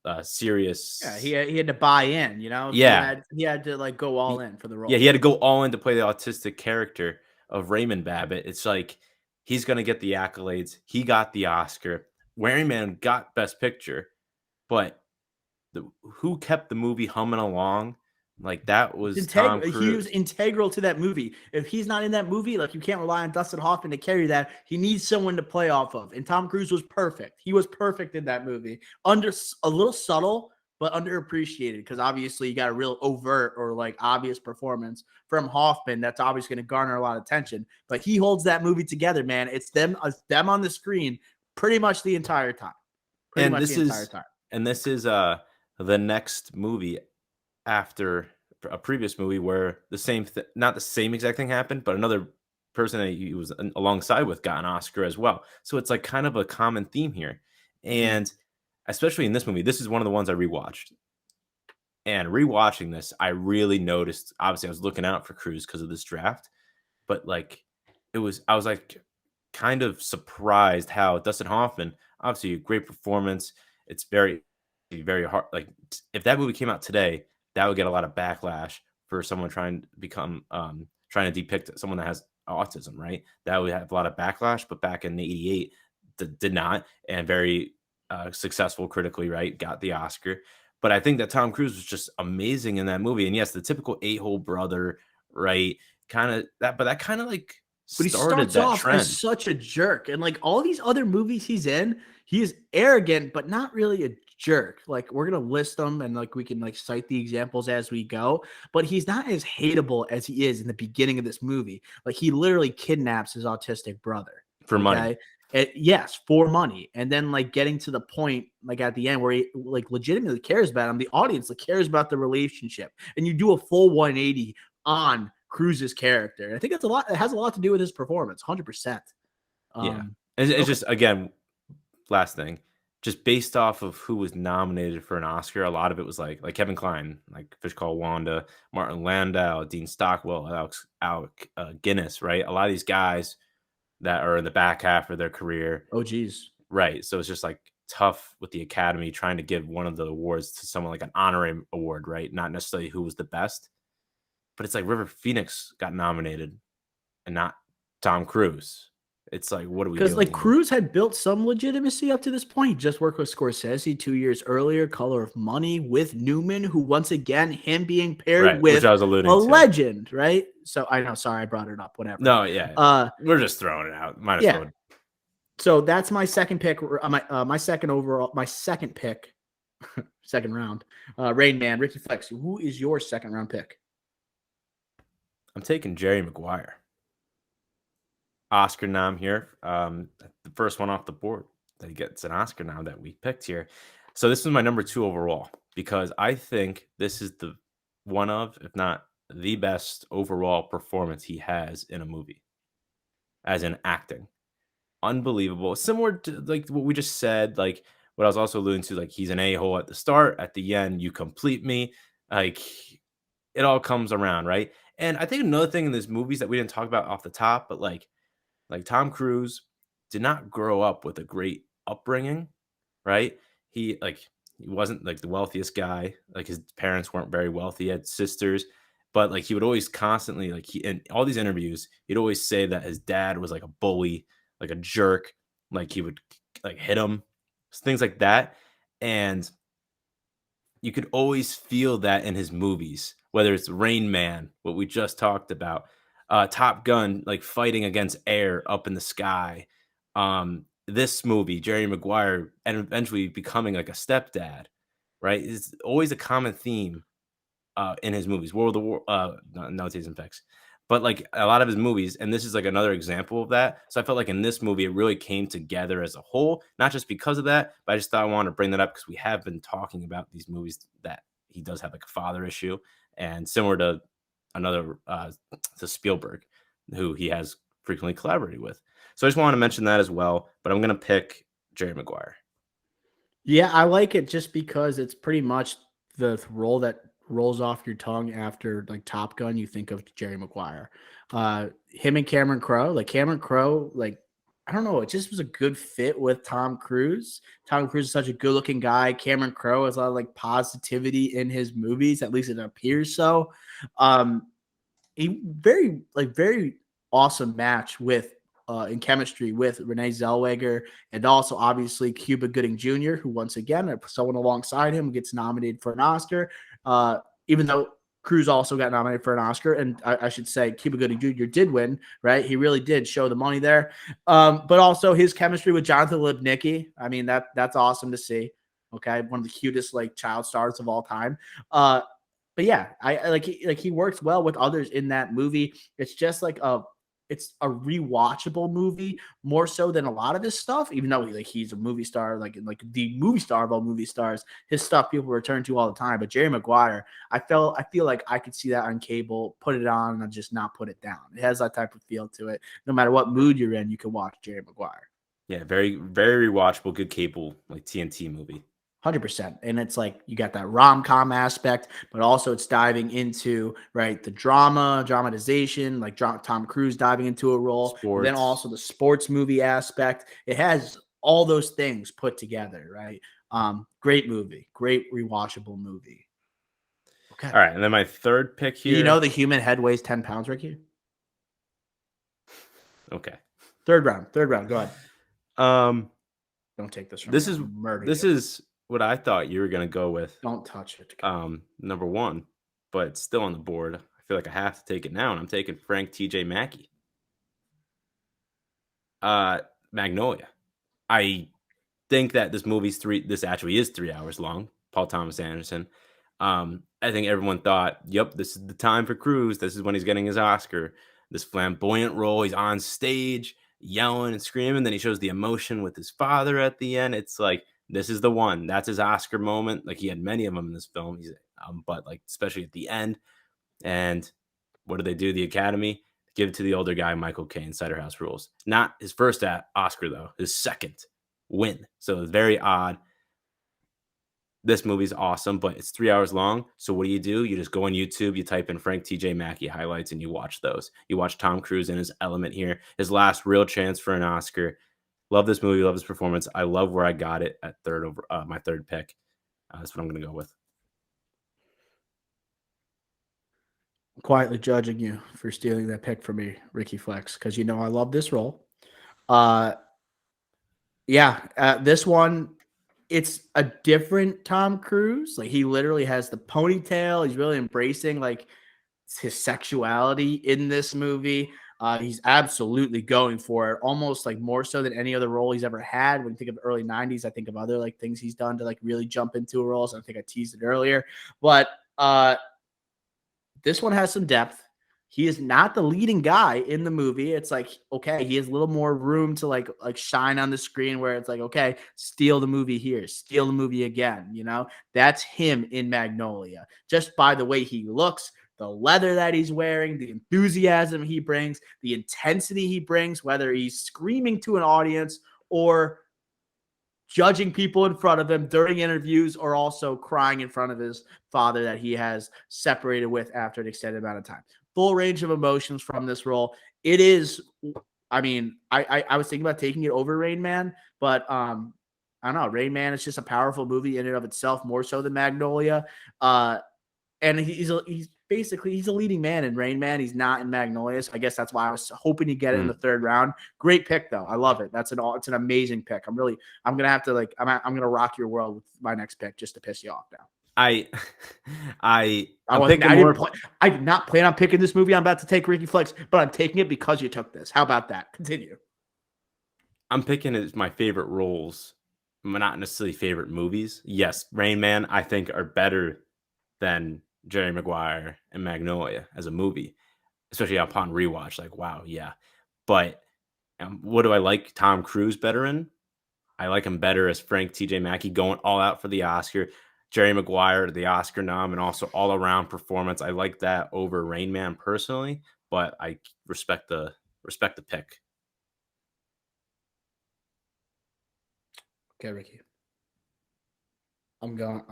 a serious. Yeah, he had to buy in, you know? Yeah. He had to like go all in for the role. Yeah, he had to go all in to play the autistic character of Raymond Babbitt. It's like he's gonna get the accolades. He got the Oscar. Rain Man got Best Picture, but who kept the movie humming along? Like that was Tom Cruise. He was integral to that movie. If he's not in that movie, like you can't rely on Dustin Hoffman to carry that. He needs someone to play off of. And Tom Cruise was perfect. He was perfect in that movie. Under a little subtle, but underappreciated because obviously you got a real overt or like obvious performance from Hoffman that's obviously going to garner a lot of attention. But he holds that movie together, man. It's them on the screen pretty much the entire time. And this is the next movie after a previous movie where the same not the same exact thing happened, but another person that he was alongside with got an Oscar as well. So it's like kind of a common theme here. And especially in this movie, this is one of the ones I rewatched. And rewatching this, I really noticed, obviously I was looking out for Cruise because of this draft, but like I was like kind of surprised how Dustin Hoffman, obviously a great performance. It's very, very hard. Like if that movie came out today, that would get a lot of backlash for someone trying to become, trying to depict someone that has autism, right? That would have a lot of backlash, but back in 88, did not, and very successful critically, right? Got the Oscar. But I think that Tom Cruise was just amazing in that movie. And yes, the typical a-hole brother, right? Kind of that, but that kind of like started that trend. As such a jerk. And like all these other movies he's in, he is arrogant, but not really a jerk. Like we're gonna list them and like we can like cite the examples as we go, but he's not as hateable as he is in the beginning of this movie. Like he literally kidnaps his autistic brother for money. Yes, for money. And then like getting to the point like at the end where he like legitimately cares about him, the audience like cares about the relationship, and you do a full 180 on Cruise's character. And I think that's a lot. It has a lot to do with his performance, 100%. Yeah, it's just again, last thing, just based off of who was nominated for an Oscar, a lot of it was like Kevin Kline, like Fish Called Wanda, Martin Landau, Dean Stockwell, Alec Guinness, right? A lot of these guys that are in the back half of their career. Oh, geez. Right. So it's just like tough with the Academy trying to give one of the awards to someone like an honorary award, right? Not necessarily who was the best, but it's like River Phoenix got nominated and not Tom Cruise. It's like, what are we doing? Because like Cruise had built some legitimacy up to this point. He just worked with Scorsese 2 years earlier, Color of Money with Newman, who once again, him being paired with a legend, right? So I know, sorry, I brought it up, whatever. No, yeah. We're just throwing it out. Might as well So that's my second pick. My second overall, my second pick, second round. Rain Man, Ricky Flex. Who is your second round pick? I'm taking Jerry Maguire. Oscar nom here. The first one off the board that he gets an Oscar nom that we picked here. So this is my number 2 overall because I think this is the one of, if not the best overall performance he has in a movie, as in acting. Unbelievable. Similar to like what we just said, like what I was also alluding to, like he's an a-hole at the start, at the end, you complete me. Like it all comes around, right? And I think another thing in these movies that we didn't talk about off the top, but like Tom Cruise did not grow up with a great upbringing, right? He wasn't like the wealthiest guy. Like his parents weren't very wealthy. He had sisters, but like he would always constantly like he in all these interviews, he'd always say that his dad was like a bully, like a jerk, like he would like hit him, things like that. And you could always feel that in his movies, whether it's Rain Man, what we just talked about, Top Gun, like fighting against air up in the sky. This movie, Jerry Maguire, and eventually becoming like a stepdad, right? It's always a common theme in his movies. World of War, no taste effects, but like a lot of his movies, and this is like another example of that. So I felt like in this movie, it really came together as a whole, not just because of that, but I just thought I wanted to bring that up because we have been talking about these movies that he does have like a father issue, and similar to another to Spielberg, who he has frequently collaborated with. So I just want to mention that as well. But I'm gonna pick Jerry Maguire. Yeah, I like it just because it's pretty much the role that rolls off your tongue after like Top Gun. You think of Jerry Maguire, him and Cameron Crowe. Like Cameron Crowe, like I don't know, it just was a good fit with Tom Cruise. Tom Cruise is such a good-looking guy. Cameron Crowe has a lot of like positivity in his movies, at least it appears so. Um, he very awesome match with in chemistry with Renee Zellweger and also obviously Cuba Gooding Jr., who once again someone alongside him gets nominated for an Oscar. Even though Cruz also got nominated for an Oscar, and I should say Cuba Gooding Jr. did win, right? He really did show the money there. But also his chemistry with Jonathan Lipnicki. I mean that's awesome to see. Okay, one of the cutest like child stars of all time. But yeah, I like he works well with others in that movie. It's just like it's a rewatchable movie more so than a lot of his stuff. Even though he's a movie star, like the movie star of all movie stars, his stuff people return to all the time. But Jerry Maguire, I feel like I could see that on cable, put it on, and just not put it down. It has that type of feel to it. No matter what mood you're in, you can watch Jerry Maguire. Yeah, very very rewatchable, good cable like TNT movie. 100%. And it's like you got that rom-com aspect, but also it's diving into right the dramatization, like Tom Cruise diving into a role, but then Sports. also the sports movie aspect. It has all those things put together, right? Great movie, great rewatchable movie. Okay. All right, and then my third pick here. You know the human head weighs 10 pounds, Ricky? Okay. Third round. Go ahead. Don't take this from this me. is I'll murder this you. is what I thought you were gonna go with. Don't touch it. Number 1, but it's still on the board. I feel like I have to take it now, and I'm taking Frank T.J. Mackey. Magnolia. I think that this actually is 3 hours long. Paul Thomas Anderson. I think everyone thought, yep, this is the time for Cruise. This is when he's getting his Oscar. This flamboyant role. He's on stage yelling and screaming. Then he shows the emotion with his father at the end. It's like, this is the one. That's his Oscar moment. Like he had many of them in this film. But like especially at the end. And what do they do? The Academy give it to the older guy, Michael Caine, Cider House Rules. Not his first Oscar though, his second win. So it's very odd. This movie's awesome, but it's 3 hours long. So what do? You just go on YouTube, you type in Frank T.J. Mackey highlights, and you watch those. You watch Tom Cruise in his element here, his last real chance for an Oscar. Love this movie, love his performance. I love where I got it at my third pick. That's what I'm going to go with. Quietly judging you for stealing that pick from me, Ricky Flex, because I love this role. This one, it's a different Tom Cruise. Like he literally has the ponytail. He's really embracing like his sexuality in this movie. He's absolutely going for it, almost like more so than any other role he's ever had. When you think of the early 90s, I think of other like things he's done to like really jump into roles. I think I teased it earlier, but this one has some depth. He is not the leading guy in the movie. It's like, okay, he has a little more room to like shine on the screen where it's like, okay, steal the movie here, steal the movie again. You know, that's him in Magnolia. Just by the way he looks, the leather that he's wearing, the enthusiasm he brings, the intensity he brings, whether he's screaming to an audience or judging people in front of him during interviews, or also crying in front of his father that he has separated with after an extended amount of time. Full range of emotions from this role. It is, I mean, I was thinking about taking it over Rain Man, but I don't know. Rain Man is just a powerful movie in and of itself, more so than Magnolia. And he's basically a leading man in Rain Man. He's not in Magnolia, so I guess that's why I was hoping to get it in the third round. Great pick though. I love it. It's an amazing pick. I'm gonna have to like I'm gonna rock your world with my next pick just to piss you off now. I did not plan on picking this movie. I'm about to take Ricky Flex, but I'm taking it because you took this. How about that? Continue. I'm picking it as my favorite roles, not necessarily favorite movies. Yes, Rain Man I think are better than Jerry Maguire and Magnolia as a movie, especially upon rewatch. Like, wow, yeah. But what do I like Tom Cruise better in? I like him better as Frank T.J. Mackey, going all out for the Oscar. Jerry Maguire, the Oscar nom, and also all-around performance. I like that over Rain Man personally, but I respect the pick. Okay, Ricky. I'm gonna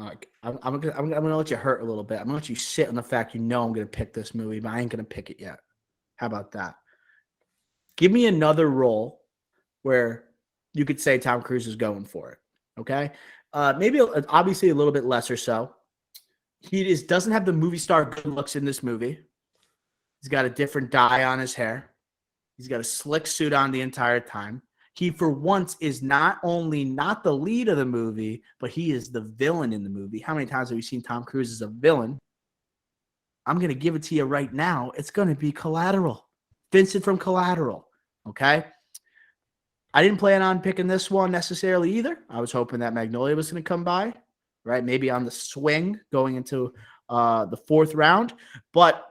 let you hurt a little bit. I'm gonna let you sit on the fact I'm gonna pick this movie, but I ain't gonna pick it yet. How about that? Give me another role where you could say Tom Cruise is going for it. Okay, maybe obviously a little bit lesser so. He doesn't have the movie star good looks in this movie. He's got a different dye on his hair. He's got a slick suit on the entire time. He, for once, is not only not the lead of the movie, but he is the villain in the movie. How many times have we seen Tom Cruise as a villain? I'm going to give it to you right now. It's going to be Collateral. Vincent from Collateral. Okay? I didn't plan on picking this one necessarily either. I was hoping that Magnolia was going to come by, right? Maybe on the swing going into the fourth round. But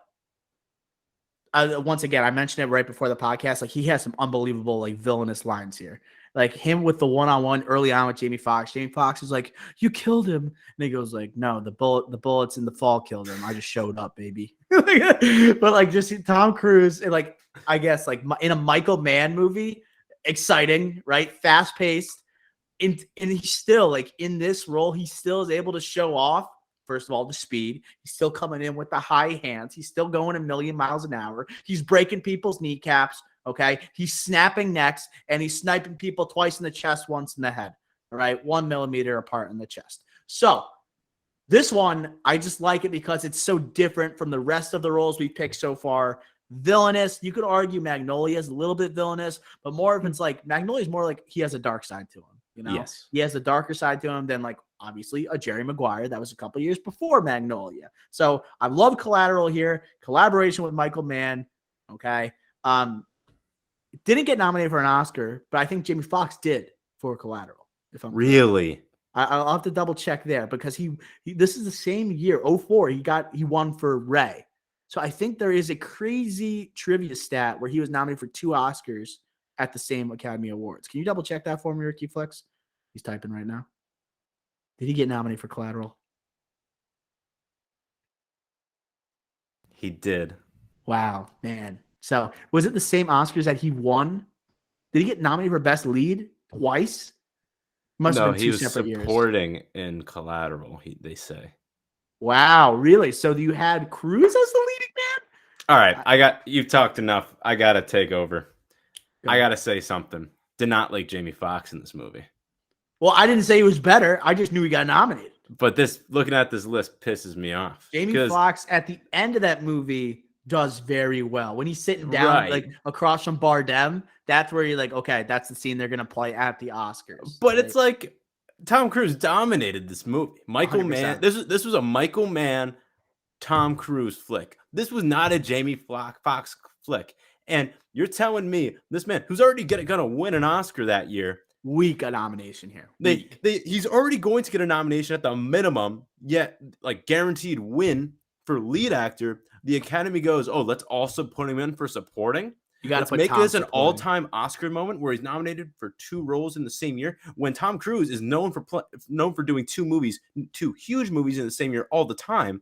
once again, I mentioned it right before the podcast. Like, he has some unbelievable, like, villainous lines here. Like, him with the one-on-one early on with Jamie Foxx. Jamie Foxx is like, "You killed him," and he goes like, "No, the bullets in the fall killed him. I just showed up, baby." But like, just Tom Cruise, and like, I guess like in a Michael Mann movie, exciting, right? Fast-paced, and he's still like in this role. He still is able to show off. First of all, the speed. He's still coming in with the high hands. He's still going a million miles an hour. He's breaking people's kneecaps, okay? He's snapping necks, and he's sniping people twice in the chest, once in the head, all right? 1 millimeter apart in the chest. So this one, I just like it because it's so different from the rest of the roles we picked so far. Villainous. You could argue Magnolia is a little bit villainous, but more of it's like Magnolia is more like he has a dark side to him. You know, yes. He has a darker side to him than like obviously a Jerry Maguire. That was a couple years before Magnolia. So I love Collateral here. Collaboration with Michael Mann. Okay. Didn't get nominated for an Oscar, but I think Jamie Foxx did for Collateral. If I'm really, I'll have to double check there because he this is the same year, 2004. He won for Ray. So I think there is a crazy trivia stat where he was nominated for 2 Oscars at the same Academy Awards. Can you double check that for me, Ricky Flex? He's typing right now. Did he get nominated for Collateral? he did. Wow, man. So was it the same Oscars that he won? Did he get nominated for Best Lead twice? Must have been 2 separate years. He was supporting in Collateral, they say. Wow, really? So you had Cruise as the leading man? All right, you've talked enough. I got to take over. I got to say something. Did not like Jamie Foxx in this movie. Well, I didn't say he was better. I just knew he got nominated. But looking at this list pisses me off. Jamie Foxx at the end of that movie does very well. When he's sitting down like across from Bardem, that's where you're like, okay, that's the scene they're going to play at the Oscars. But It's like Tom Cruise dominated this movie. Michael 100%. Mann. This was a Michael Mann, Tom Cruise flick. This was not a Jamie Foxx flick. And you're telling me this man who's already gonna win an Oscar that year, Weak a nomination here. Weak. he's already going to get a nomination at the minimum, yet like guaranteed win for lead actor. The Academy goes, oh, let's also put him in for supporting. You got to Let's put make Tom this an supporting. all-time Oscar moment where he's nominated for 2 roles in the same year. When Tom Cruise is known for doing 2 huge movies in the same year all the time.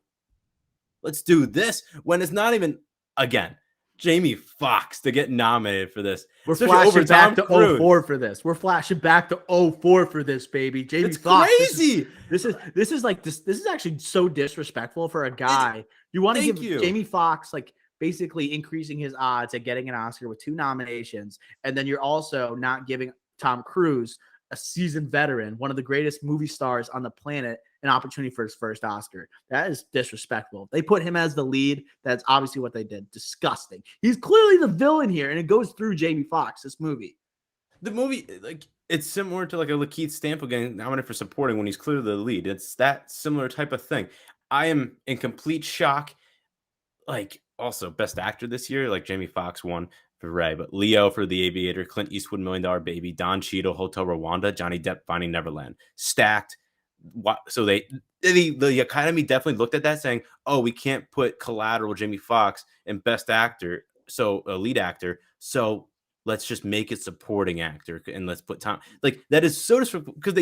Let's do this when it's not even, again, Jamie Foxx to get nominated for this. We're Especially flashing over back Tom to Cruise. 04 for this. We're flashing back to 04 for this, baby. Jamie It's Foxx. crazy. This is actually so disrespectful for a guy. You want to give Jamie Foxx like basically increasing his odds at getting an Oscar with 2 nominations, and then you're also not giving Tom Cruise, a seasoned veteran, one of the greatest movie stars on the planet, an opportunity for his first Oscar. That is disrespectful. They put him as the lead. That's obviously what they did. Disgusting. He's clearly the villain here, and it goes through Jamie Foxx, this movie. The movie, like, it's similar to like a Lakeith Stanfield getting nominated for supporting when he's clearly the lead. It's that similar type of thing. I am in complete shock. Like, also, best actor this year, like Jamie Foxx won for Ray, but Leo for The Aviator, Clint Eastwood, $1 Million Baby, Don Cheadle, Hotel Rwanda, Johnny Depp, Finding Neverland. Stacked. So the Academy definitely looked at that saying, oh, we can't put Collateral, Jamie Foxx, and best actor, so a lead actor, so let's just make it supporting actor and let's put Tom. Like, that is so disrespectful because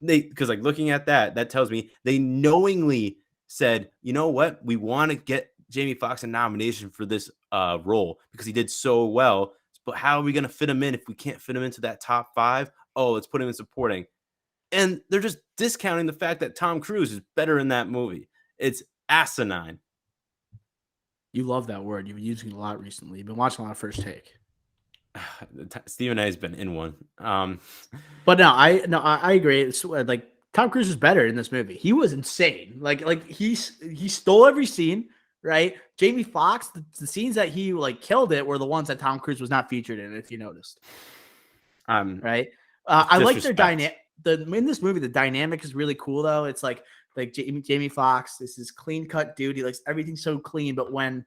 because like looking at that tells me they knowingly said, you know what, we want to get Jamie Foxx a nomination for this role because he did so well, but how are we going to fit him in if we can't fit him into that top 5? Oh, let's put him in supporting. And they're just discounting the fact that Tom Cruise is better in that movie. It's asinine. You love that word. You've been using it a lot recently. You've been watching a lot of First Take. Stephen A has been in one. But I agree. It's like Tom Cruise is better in this movie. He was insane. Like he stole every scene, right? Jamie Foxx, the scenes that he like killed it were the ones that Tom Cruise was not featured in, if you noticed. Right. I like their dynamic. In this movie, the dynamic is really cool though. It's like Jamie Foxx, this is clean cut dude. He likes everything so clean, but when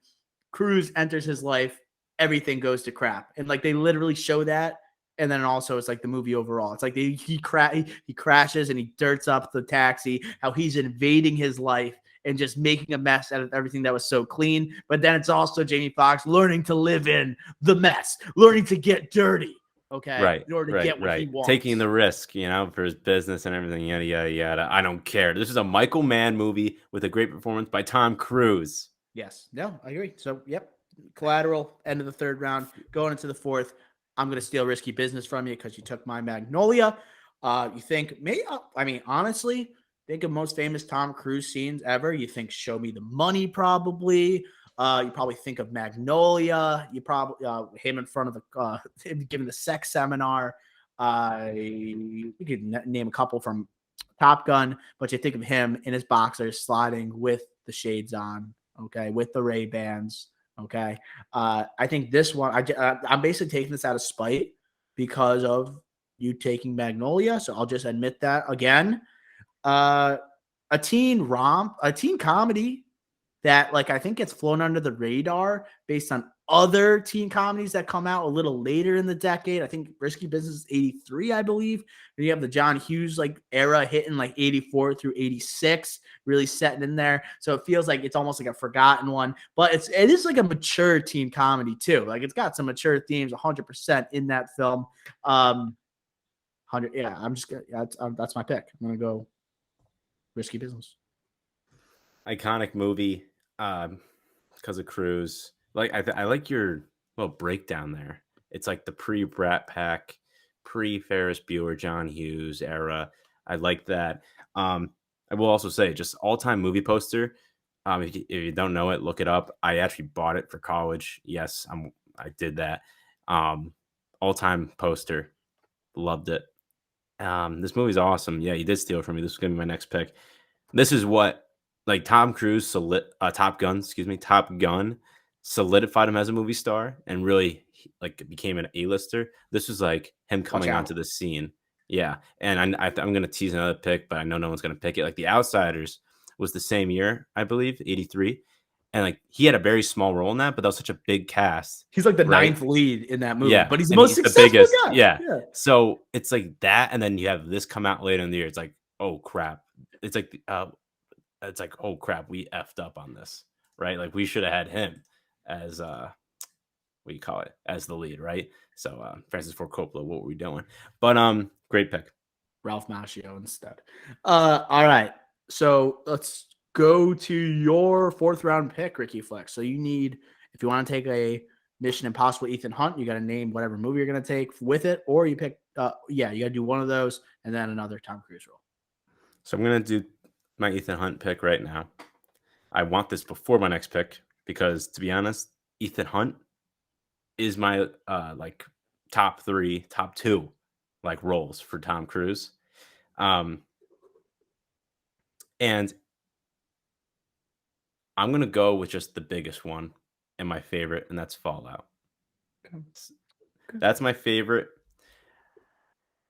Cruise enters his life, everything goes to crap. And like they literally show that. And then also it's like the movie overall. It's like he crashes and he dirts up the taxi, how he's invading his life and just making a mess out of everything that was so clean. But then it's also Jamie Foxx learning to live in the mess, learning to get dirty. Okay. Right. In order to get what he wants. Taking the risk, for his business and everything, yada, yada, yada. I don't care. This is a Michael Mann movie with a great performance by Tom Cruise. Yes. No, I agree. So, yep. Collateral, end of the 3rd round, going into the 4th. I'm going to steal Risky Business from you because you took my Magnolia. You think, honestly, think of most famous Tom Cruise scenes ever. You think Show Me the Money, probably. You probably think of Magnolia. You probably him in front of him giving the sex seminar. You could name a couple from Top Gun, but you think of him in his boxers sliding with the shades on, okay, with the Ray-Bans, okay. I think this one, I'm basically taking this out of spite because of you taking Magnolia, so I'll just admit that again. A teen comedy that like I think gets flown under the radar based on other teen comedies that come out a little later in the decade. I think Risky Business is 83, I believe. And you have the John Hughes like era hitting like 84 through 86, really setting in there. So it feels like it's almost like a forgotten one, but it is like a mature teen comedy too. Like it's got some mature themes 100% in that film. 100, yeah, that's my pick. I'm gonna go Risky Business. Iconic movie. Because of Cruise. Like I like your little breakdown there. It's like the pre-Brat Pack, pre-Ferris Bueller, John Hughes era. I like that. I will also say, just all-time movie poster. If you don't know it, look it up. I actually bought it for college. Yes, I did that. All-time poster. Loved it. This movie's awesome. Yeah, you did steal it from me. This is gonna be my next pick. This is what like Tom Cruise, Top Gun solidified him as a movie star and really like became an A-lister. This was like him coming onto the scene. Yeah. And I'm going to tease another pick, but I know no one's going to pick it. Like The Outsiders was the same year, I believe, 83. and like he had a very small role in that, but that was such a big cast. He's like the right? ninth lead in that movie, Yeah, but he's the and most he's the successful biggest. guy. Yeah. Yeah. So it's like that, and then you have this come out later in the year. It's like, oh crap. It's like oh crap, we effed up on this, right? Like we should have had him as what do you call it, as the lead, right? So Francis Ford Coppola, what were we doing? But great pick. Ralph Macchio instead. All right. So let's go to your 4th round pick, Ricky Flex. So you need, if you want to take a Mission Impossible Ethan Hunt, you got to name whatever movie you're going to take with it, or you pick, you got to do one of those and then another Tom Cruise role. So I'm going to do my Ethan Hunt pick right now. I want this before my next pick because, to be honest, Ethan Hunt is my like top 2 like roles for Tom Cruise. And I'm going to go with just the biggest one and my favorite, and that's Fallout. Okay. That's my favorite.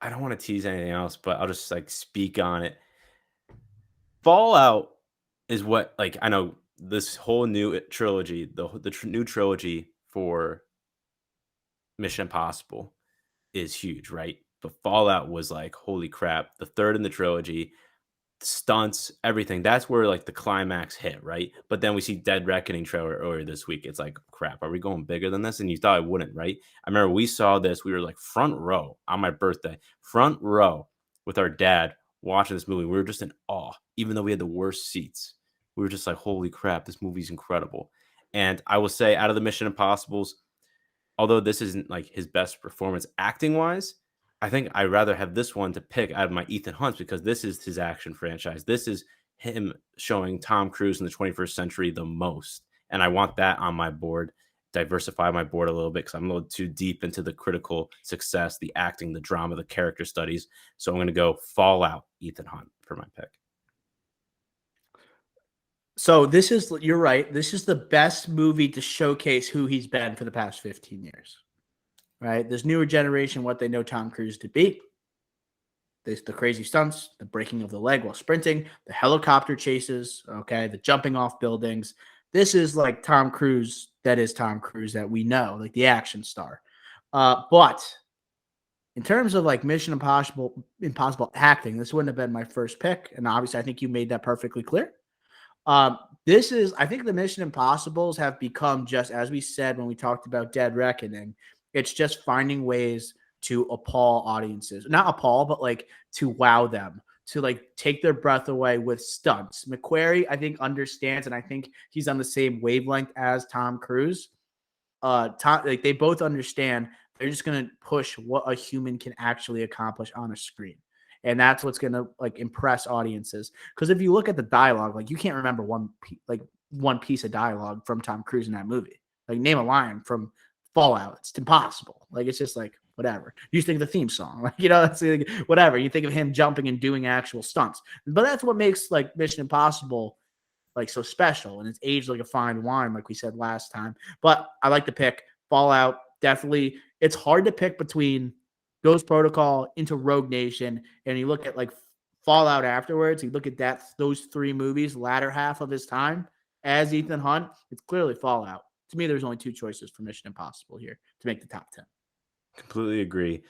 I don't want to tease anything else, but I'll just like speak on it. Fallout is what, like, I know this whole new trilogy, the new trilogy for Mission Impossible is huge, right? But Fallout was like, holy crap, the third in the trilogy, stunts, everything. That's where like the climax hit, right? But then we see Dead Reckoning trailer earlier this week. It's like, crap, are we going bigger than this? And you thought I wouldn't, right? I remember we saw this. We were like front row on my birthday, front row with our dad watching this movie. We were just in awe, even though we had the worst seats. We were just like, holy crap, this movie's incredible. And I will say, out of the Mission Impossibles, although this isn't like his best performance acting wise, I think I'd rather have this one to pick out of my Ethan Hunts because this is his action franchise. This is him showing Tom Cruise in the 21st century the most. And I want that on my board, diversify my board a little bit because I'm a little too deep into the critical success, the acting, the drama, the character studies. So I'm going to go Fallout Ethan Hunt for my pick. So this is, you're right. This is the best movie to showcase who he's been for the past 15 years, right? This newer generation, what they know Tom Cruise to be. The crazy stunts, the breaking of the leg while sprinting, the helicopter chases, okay, the jumping off buildings. This is like Tom Cruise. That is Tom Cruise that we know, like the action star. But in terms of like Mission Impossible acting, this wouldn't have been my first pick. And obviously, I think you made that perfectly clear. This is, I think the Mission Impossibles have become, just as we said when we talked about Dead Reckoning, it's just finding ways to appall audiences. Not appall, but like to wow them, to like take their breath away with stunts. McQuarrie, I think, understands, and I think he's on the same wavelength as Tom Cruise. Like they both understand they're just going to push what a human can actually accomplish on a screen. And that's what's going to like impress audiences. Because if you look at the dialogue, like you can't remember one piece of dialogue from Tom Cruise in that movie. Like name a line from Fallout. It's impossible. Like it's just like whatever. You think of the theme song, like it's like, whatever. You think of him jumping and doing actual stunts. But that's what makes like Mission Impossible like so special, and it's aged like a fine wine, like we said last time. But I like to pick Fallout. Definitely, it's hard to pick between Ghost Protocol into Rogue Nation, and you look at like Fallout afterwards. You look at those 3 movies, latter half of his time as Ethan Hunt. It's clearly Fallout. To me, there's only 2 choices for Mission Impossible here to make the top 10. Completely agree.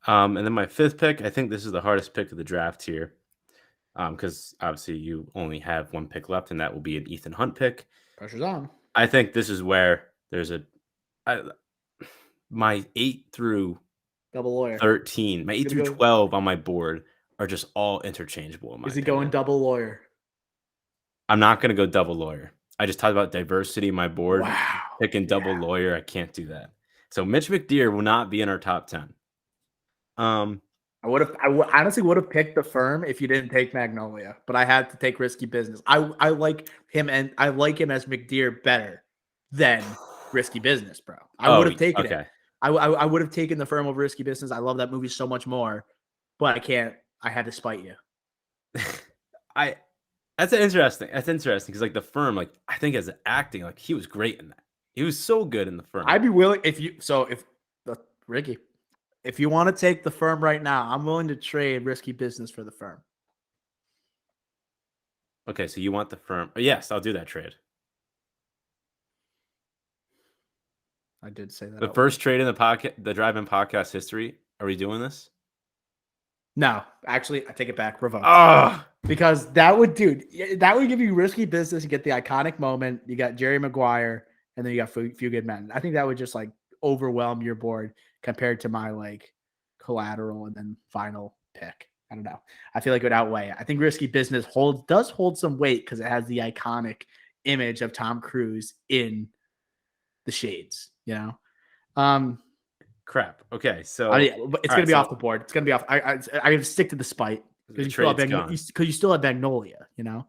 And then my 5th pick, I think this is the hardest pick of the draft here. Because obviously you only have 1 pick left, and that will be an Ethan Hunt pick. Pressure's on. I think this is where there's my 8 through double lawyer 13, my 8 through 12 on my board are just all interchangeable. In my opinion. Going double lawyer? I'm not going to go double lawyer. I just talked about diversity in my board. Wow. Picking double lawyer, I can't do that. So Mitch McDeere will not be in our top 10. I honestly would have picked The Firm if you didn't take Magnolia, but I had to take Risky Business. I like him, and I like him as McDeere better than Risky Business, bro. I would have taken it. I would have taken The Firm over Risky Business. I love that movie so much more, but I can't. I had to spite you. That's interesting because like The Firm, like I think as acting, like he was great in that. He was so good in The Firm. I'd be willing Ricky, if you want to take The Firm right now, I'm willing to trade Risky Business for The Firm. Okay, so you want The Firm? Yes, I'll do that trade. I did say that. The first trade in the drive-in podcast history. Are we doing this? No, actually, I take it back. Revoked. Ah, Because that would give you risky business. You get the iconic moment. You got Jerry Maguire, and then you got Few Good Men. I think that would just like overwhelm your board compared to my like collateral and then final pick. I don't know. I feel like it would outweigh it. I think risky business does hold some weight because it has the iconic image of Tom Cruise in the shades. crap. Okay, so It's gonna be off the board. It's gonna be off. I have to stick to the spite because you still have Magnolia. Yeah,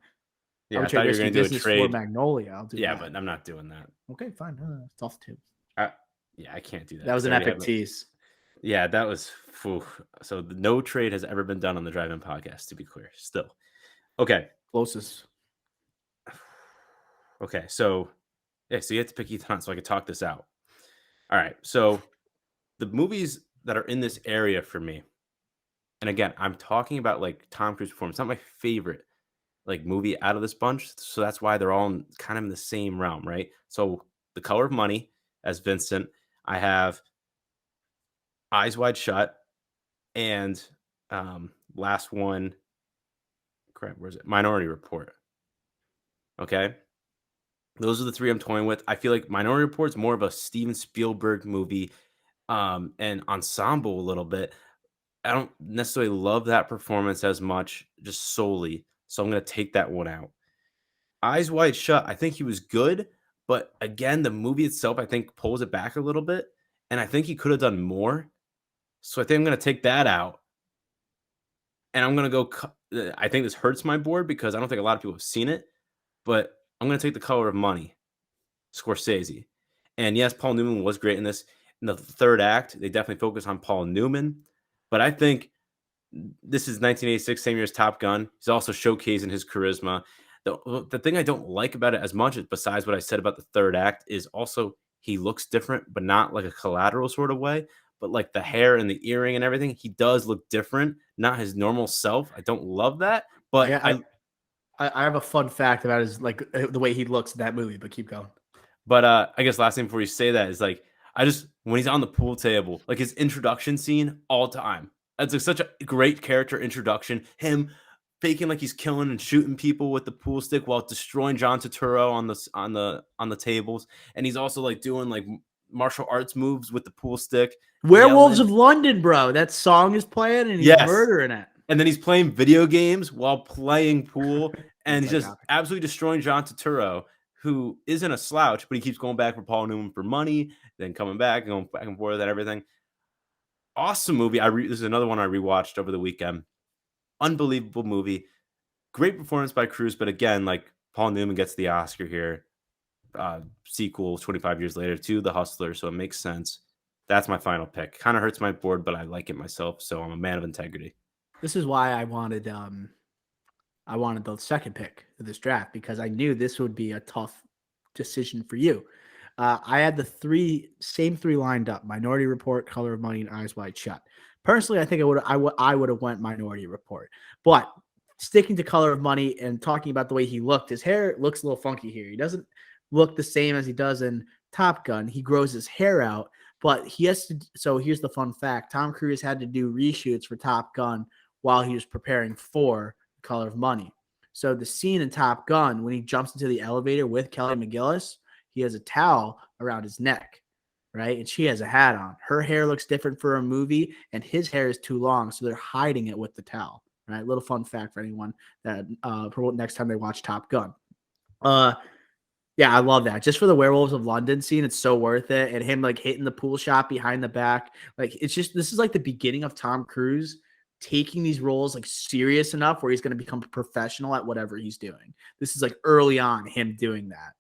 I would trade risky business for Magnolia. I'll do that. But I'm not doing that. Okay, fine. It's off too. Yeah, I can't do that. That was an epic tease. Yeah, that was. So no trade has ever been done on the Drive-In podcast. To be clear, still. Okay. Closest. Okay, so yeah, so you have to pick Ethan Hunt so I could talk this out. All right, so the movies that are in this area for me, and again, I'm talking about like Tom Cruise performance. It's not my favorite like movie out of this bunch, so that's why they're all kind of in the same realm, right? So The Color of Money as Vincent, I have Eyes Wide Shut, and last one, crap, where's it? Minority Report. Okay. Those are the three I'm toying with. I feel like Minority Report is more of a Steven Spielberg movie and ensemble a little bit. I don't necessarily love that performance as much, just solely. So I'm going to take that one out. Eyes Wide Shut, I think he was good. But again, the movie itself, I think, pulls it back a little bit. And I think he could have done more. So I think I'm going to take that out. And I'm going to go, I think this hurts my board because I don't think a lot of people have seen it. But I'm going to take The Color of Money, Scorsese. And yes, Paul Newman was great in this. In the third act, they definitely focus on Paul Newman. But I think this is 1986, same year as Top Gun. He's also showcasing his charisma. The thing I don't like about it as much, besides what I said about the third act, is also he looks different, but not like a collateral sort of way. But like the hair and the earring and everything, he does look different, not his normal self. I don't love that. But I have a fun fact about his like the way he looks in that movie, but keep going. But I guess last thing before you say that is like when he's on the pool table, like his introduction scene all time. That's like such a great character introduction. Him faking like he's killing and shooting people with the pool stick while destroying John Turturro on the tables, and he's also like doing like martial arts moves with the pool stick. Werewolves of London, bro. That song is playing, and he's murdering it. And then he's playing video games while playing pool, and he's just absolutely destroying John Turturro, who isn't a slouch, but he keeps going back for Paul Newman for money, then coming back and going back and forth and everything. Awesome movie. This is another one I rewatched over the weekend. Unbelievable movie. Great performance by Cruise, but again, like Paul Newman gets the Oscar here. Sequel 25 years later to The Hustler, so it makes sense. That's my final pick. Kind of hurts my board, but I like it myself, so I'm a man of integrity. This is why I wanted the second pick of this draft, because I knew this would be a tough decision for you. I had the same three lined up: Minority Report, Color of Money, and Eyes Wide Shut. Personally, I think I would have went Minority Report, but sticking to Color of Money and talking about the way he looked, his hair looks a little funky here. He doesn't look the same as he does in Top Gun. He grows his hair out, but he has to. So here's the fun fact: Tom Cruise had to do reshoots for Top Gun while he was preparing for Color of Money. So the scene in Top Gun, when he jumps into the elevator with Kelly McGillis, he has a towel around his neck, right? And she has a hat on. Her hair looks different for a movie, and his hair is too long, so they're hiding it with the towel, right? Little fun fact for anyone that for next time they watch Top Gun. Yeah, I love that. Just for the Werewolves of London scene, it's so worth it. And him like hitting the pool shot behind the back. Like this is like the beginning of Tom Cruise taking these roles like serious enough where he's going to become a professional at whatever he's doing. This is like early on him doing that,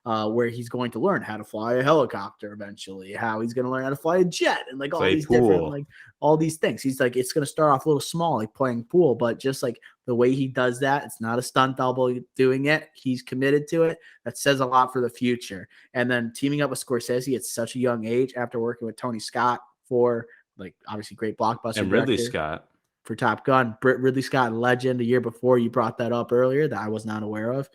where he's going to learn how to fly a helicopter eventually, how he's going to learn how to fly a jet and like all these different, like all these things. He's like, it's going to start off a little small, like playing pool, but just like the way he does that, it's not a stunt double doing it. He's committed to it. That says a lot for the future. And then teaming up with Scorsese at such a young age after working with Tony Scott for like obviously great blockbuster and Ridley Scott for Top Gun. Ridley Scott, legend. A year before, you brought that up earlier that I was not aware of.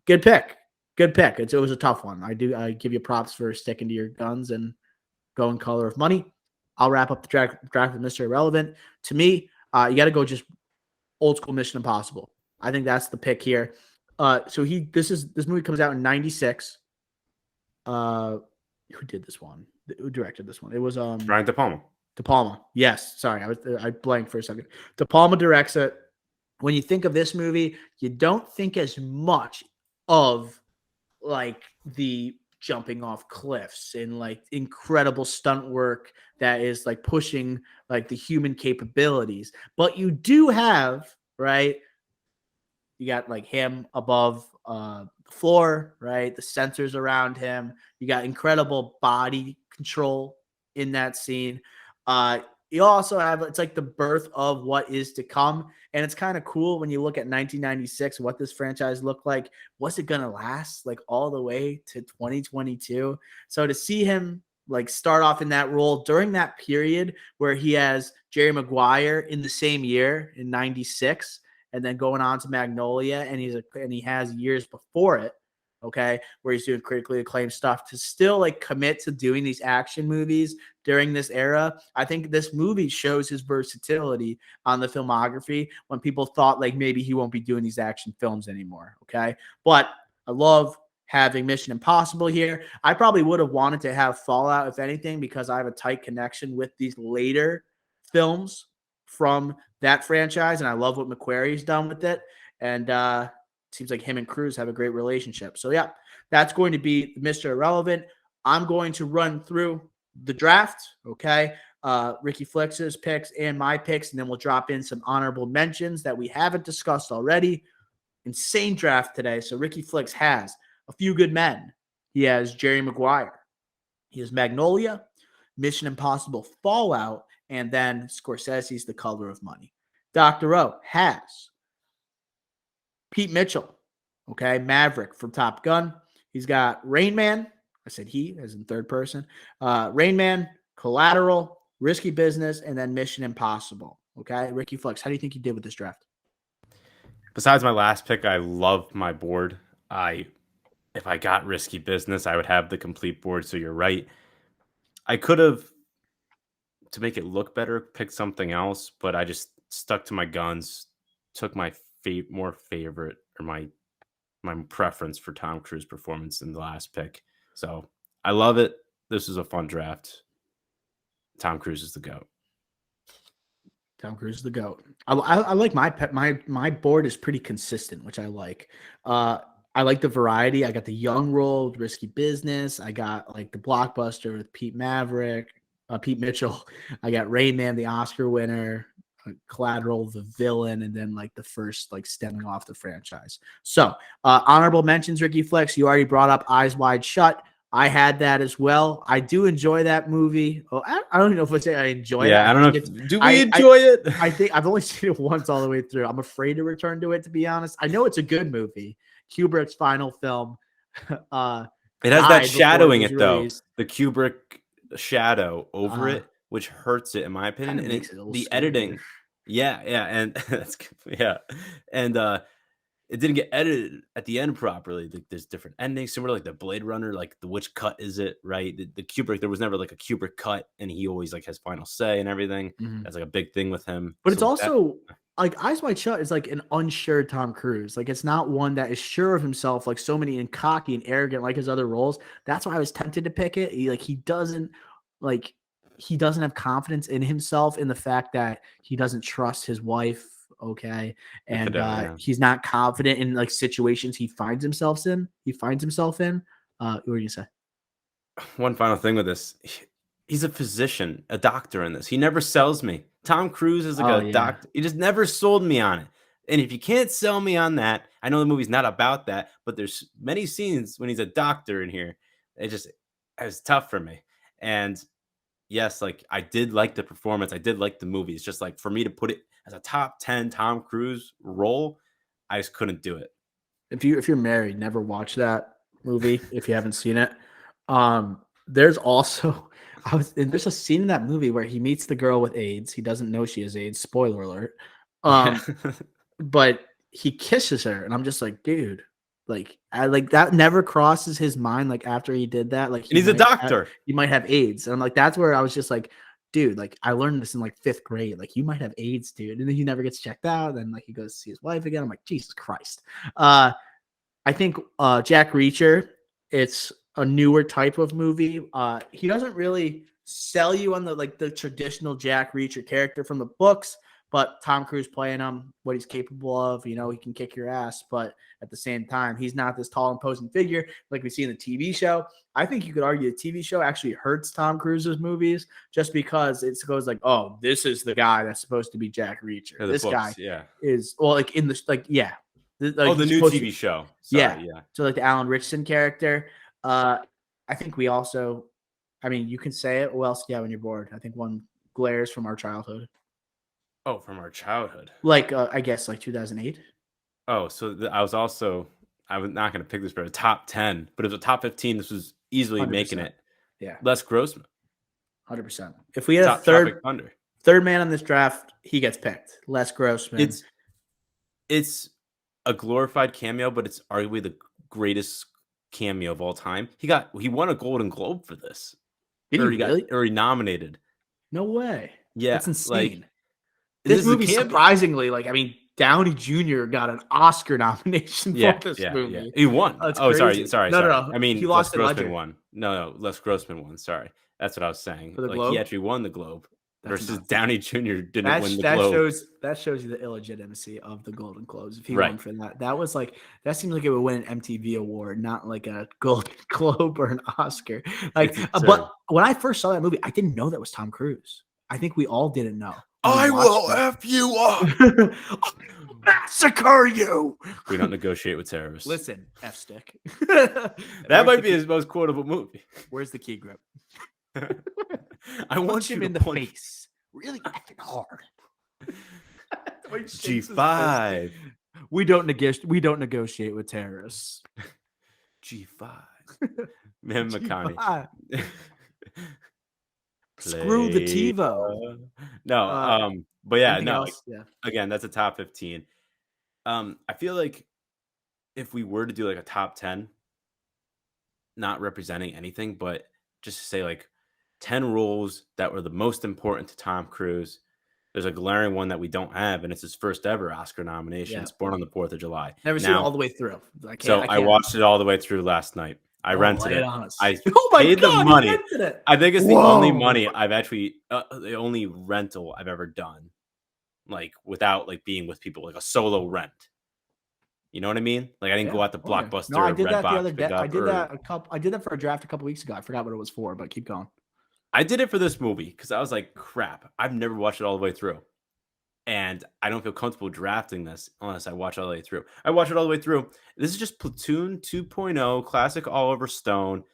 Good pick. Good pick. It was a tough one. I give you props for sticking to your guns and going Color of Money. I'll wrap up the draft with Mr. Irrelevant. To me, you got to go just old school Mission Impossible. I think that's the pick here. So this movie comes out in '96. Who did this one? Who directed this one? It was Brian De Palma. De Palma. Yes, sorry, I blanked for a second. De Palma directs it. When you think of this movie, you don't think as much of like the jumping off cliffs and like incredible stunt work that is like pushing like the human capabilities. But you do have, right? You got like him above the floor, right? The sensors around him. You got incredible body control in that scene. You also have, it's like the birth of what is to come. And it's kind of cool when you look at 1996, what this franchise looked like. Was it going to last like all the way to 2022? So to see him like start off in that role during that period where he has Jerry Maguire in the same year in 96, and then going on to Magnolia, and he has years before it, okay, where he's doing critically acclaimed stuff, to still like commit to doing these action movies during this era. I think this movie shows his versatility on the filmography when people thought like maybe he won't be doing these action films anymore, okay? But I love having Mission Impossible here. I probably would have wanted to have Fallout, if anything, because I have a tight connection with these later films from that franchise, and I love what McQuarrie's done with it. And seems like him and Cruise have a great relationship. So yeah, that's going to be Mr. Irrelevant. I'm going to run through the draft, okay? Ricky Flix's picks and my picks, and then we'll drop in some honorable mentions that we haven't discussed already. Insane draft today. So Ricky Flix has A Few Good Men. He has Jerry Maguire. He has Magnolia, Mission Impossible Fallout, and then Scorsese's The Color of Money. Dr. O has Pete Mitchell, okay, Maverick from Top Gun. He's got Rain Man. I said he, as in third person. Rain Man, Collateral, Risky Business, and then Mission Impossible. Okay, Ricky Flex, how do you think you did with this draft? Besides my last pick, I love my board. If I got Risky Business, I would have the complete board. So you're right. I could have, to make it look better, picked something else, but I just stuck to my guns, took my more favorite, or my preference for Tom Cruise performance in the last pick. So I love it. This is a fun draft. Tom Cruise is the GOAT. Tom Cruise is the GOAT. I like my board is pretty consistent, which I like. I like the variety. I got the young role with Risky Business. I got like the blockbuster with Pete Mitchell. I got Rain Man, the Oscar winner, Collateral, the villain, and then like the first like stemming off the franchise. So honorable mentions, Ricky Flex. You already brought up Eyes Wide Shut. I had that as well. I do enjoy that movie. Oh, I don't even know if I say I enjoy it. Yeah, I don't know. Do we enjoy it? I think I've only seen it once all the way through. I'm afraid to return to it, to be honest. I know it's a good movie. Kubrick's final film. It has that shadowing it though. The Kubrick shadow over it, which hurts it in my opinion. And the editing, and that's and it didn't get edited at the end properly. There's different endings, similar like the Blade Runner, like the which cut is it, right? The Kubrick, there was never like a Kubrick cut, and he always like has final say and everything. Mm-hmm. That's like a big thing with him. But so it's also like Eyes Wide Shut is like an unsure Tom Cruise. Like it's not one that is sure of himself, like so many and cocky and arrogant like his other roles. That's why I was tempted to pick it. He doesn't have confidence in himself, in the fact that he doesn't trust his wife. Okay. And he's not confident in like situations he finds himself in. What were you gonna say? One final thing with this. He's a physician, a doctor in this. He never sells me. Tom Cruise is like a doctor. He just never sold me on it. And if you can't sell me on that, I know the movie's not about that, but there's many scenes when he's a doctor in here. It was tough for me. And yes, like I did like the performance. I did like the movie. It's just like for me to put it as a top 10 Tom Cruise role, I just couldn't do it. If you're married, never watch that movie if you haven't seen it. There's also there's a scene in that movie where he meets the girl with AIDS. He doesn't know she has AIDS. Spoiler alert. But he kisses her, and I'm just like, dude, Like, that never crosses his mind. Like after he did that, like And he's a doctor. He might have AIDS. And I'm like, that's where I was just like, dude, like I learned this in like 5th grade. Like you might have AIDS, dude. And then he never gets checked out. Then like he goes to see his wife again. I'm like, Jesus Christ. I think Jack Reacher, it's a newer type of movie. He doesn't really sell you on the traditional Jack Reacher character from the books, but Tom Cruise playing him, what he's capable of, he can kick your ass, but at the same time, he's not this tall, imposing figure like we see in the TV show. I think you could argue the TV show actually hurts Tom Cruise's movies just because it goes like, oh, this is the guy that's supposed to be Jack Reacher. Yeah, This books, guy yeah. is, well, like in the, like, yeah. Like The new TV show. Sorry, yeah. So like the Alan Richardson character. I think we also, I mean, you can say it. What else do you have when you're bored? I think one glares from our childhood. Oh, from our childhood. Like, I guess like 2008. Oh, so I was not going to pick this for a top 10, but it was a top 15. This was easily 100%. making it. Yeah. Les Grossman. 100%. If we had top a third man on this draft, he gets picked. Les Grossman. It's a glorified cameo, but it's arguably the greatest cameo of all time. He won a Golden Globe for this. Did he really? Or he nominated. No way. Yeah. That's insane. Like, this movie, surprisingly, like, I mean, Downey Jr. got an Oscar nomination for this movie. Yeah. He won. Crazy. Sorry. No. I mean, he lost Les Grossman won. No, Les Grossman won. Sorry. That's what I was saying. For the like, Globe? he actually won the Globe. That's versus nuts. Downey Jr. didn't win the Globe. That shows you the illegitimacy of the Golden Globes. If he Right. won for that seems like it would win an MTV award, not like a Golden Globe or an Oscar. Like, but when I first saw that movie, I didn't know that was Tom Cruise. I think we all didn't know. I will F you up. Massacre you. We don't negotiate with terrorists. Listen, F stick. That might be his most quotable movie. Where's the key grip? I want him you in to the punch face, really effing hard. G5. We don't negotiate with terrorists. G5. Man, McConaughey. G5. Screw the TiVo. But yeah, else? Yeah. Again, that's a top 15. I feel like if we were to do like a top 10, not representing anything, but just to say like 10 roles that were the most important to Tom Cruise. There's a glaring one that we don't have, and it's his first ever Oscar nomination. It's Born on the 4th of July. Never seen it all the way through. I watched it all the way through last night. I rented it. I paid the money. I think it's the only money I've actually, the only rental I've ever done, like without like being with people, like a solo rent. You know what I mean? Like I didn't go out to Blockbuster. No, I did that the other day. I did that for a draft a couple weeks ago. I forgot what it was for, but keep going. I did it for this movie because I was like, crap, I've never watched it all the way through. And I don't feel comfortable drafting this unless I watch it all the way through. I watch it all the way through. This is just Platoon 2.0, classic Oliver Stone,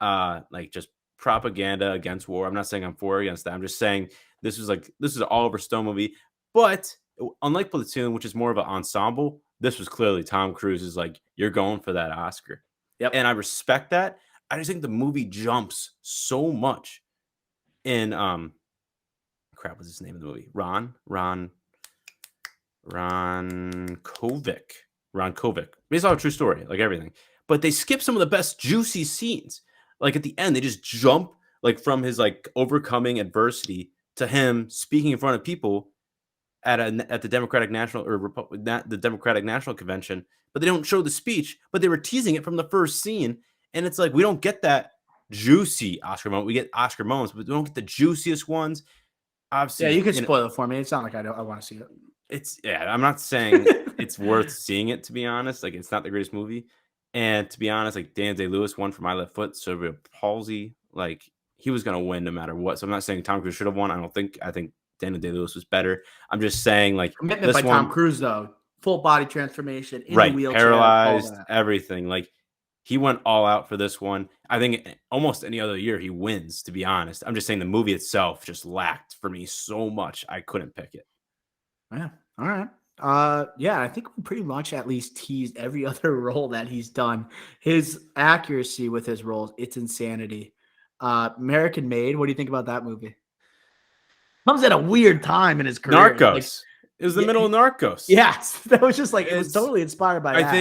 like just propaganda against war. I'm not saying I'm for or against that. I'm just saying this is an Oliver Stone movie. But unlike Platoon, which is more of an ensemble, this was clearly Tom Cruise's like, you're going for that Oscar. Yep. And I respect that. I just think the movie jumps so much. In what's his name of the movie? Ron Kovic. Based on a true story, like everything. But they skip some of the best juicy scenes. Like at the end, they just jump like from his like overcoming adversity to him speaking in front of people at the Democratic National the Democratic National Convention. But they don't show the speech, but they were teasing it from the first scene. And it's like we don't get that juicy Oscar moment. We get Oscar moments, but we don't get the juiciest ones. Obviously, yeah, you can spoil it for me. It's not like I want to see it. I'm not saying it's worth seeing it, to be honest. Like it's not the greatest movie. And to be honest, like Daniel Day-Lewis won for My Left Foot, cerebral palsy. Like he was gonna win no matter what. So I'm not saying Tom Cruise should have won. I think Daniel Day-Lewis was better. I'm just saying like commitment by Tom Cruise though. Full body transformation in the wheelchair, paralyzed, everything. Like he went all out for this one. I think almost any other year he wins, to be honest. I'm just saying the movie itself just lacked for me so much. I couldn't pick it. Yeah. All right. I think we pretty much at least teased every other role that he's done. His accuracy with his roles, it's insanity. American Made. What do you think about that movie? Comes at a weird time in his career. Narcos. It was the middle of Narcos. Yes, that was just like it was totally inspired by that.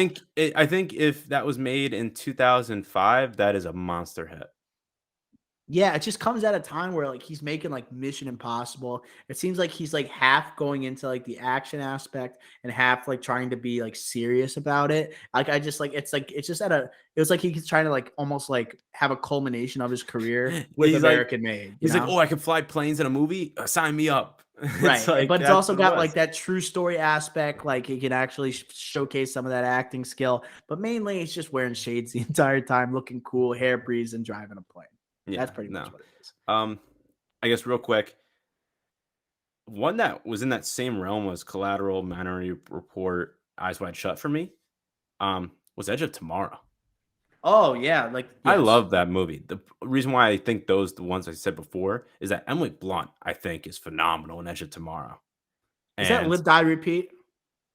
I think if that was made in 2005, that is a monster hit. Yeah, it just comes at a time where like he's making like Mission Impossible. It seems like he's like half going into like the action aspect and half like trying to be like serious about it. Like I just like it's just at a it was like he's trying to like almost like have a culmination of his career with American Made. He's like, oh, I can fly planes in a movie. Sign me up. Right, but it's also got like that true story aspect. Like he can actually showcase some of that acting skill, but mainly it's just wearing shades the entire time, looking cool, hair breeze, and driving a plane. Yeah, that's pretty much what it is. I guess real quick, one that was in that same realm was Collateral, Minority Report, Eyes Wide Shut for me. Was Edge of Tomorrow. Oh yeah, like I love that movie. The reason why I think the ones I said before is that Emily Blunt, I think, is phenomenal in Edge of Tomorrow. Is that Live, Die, Repeat?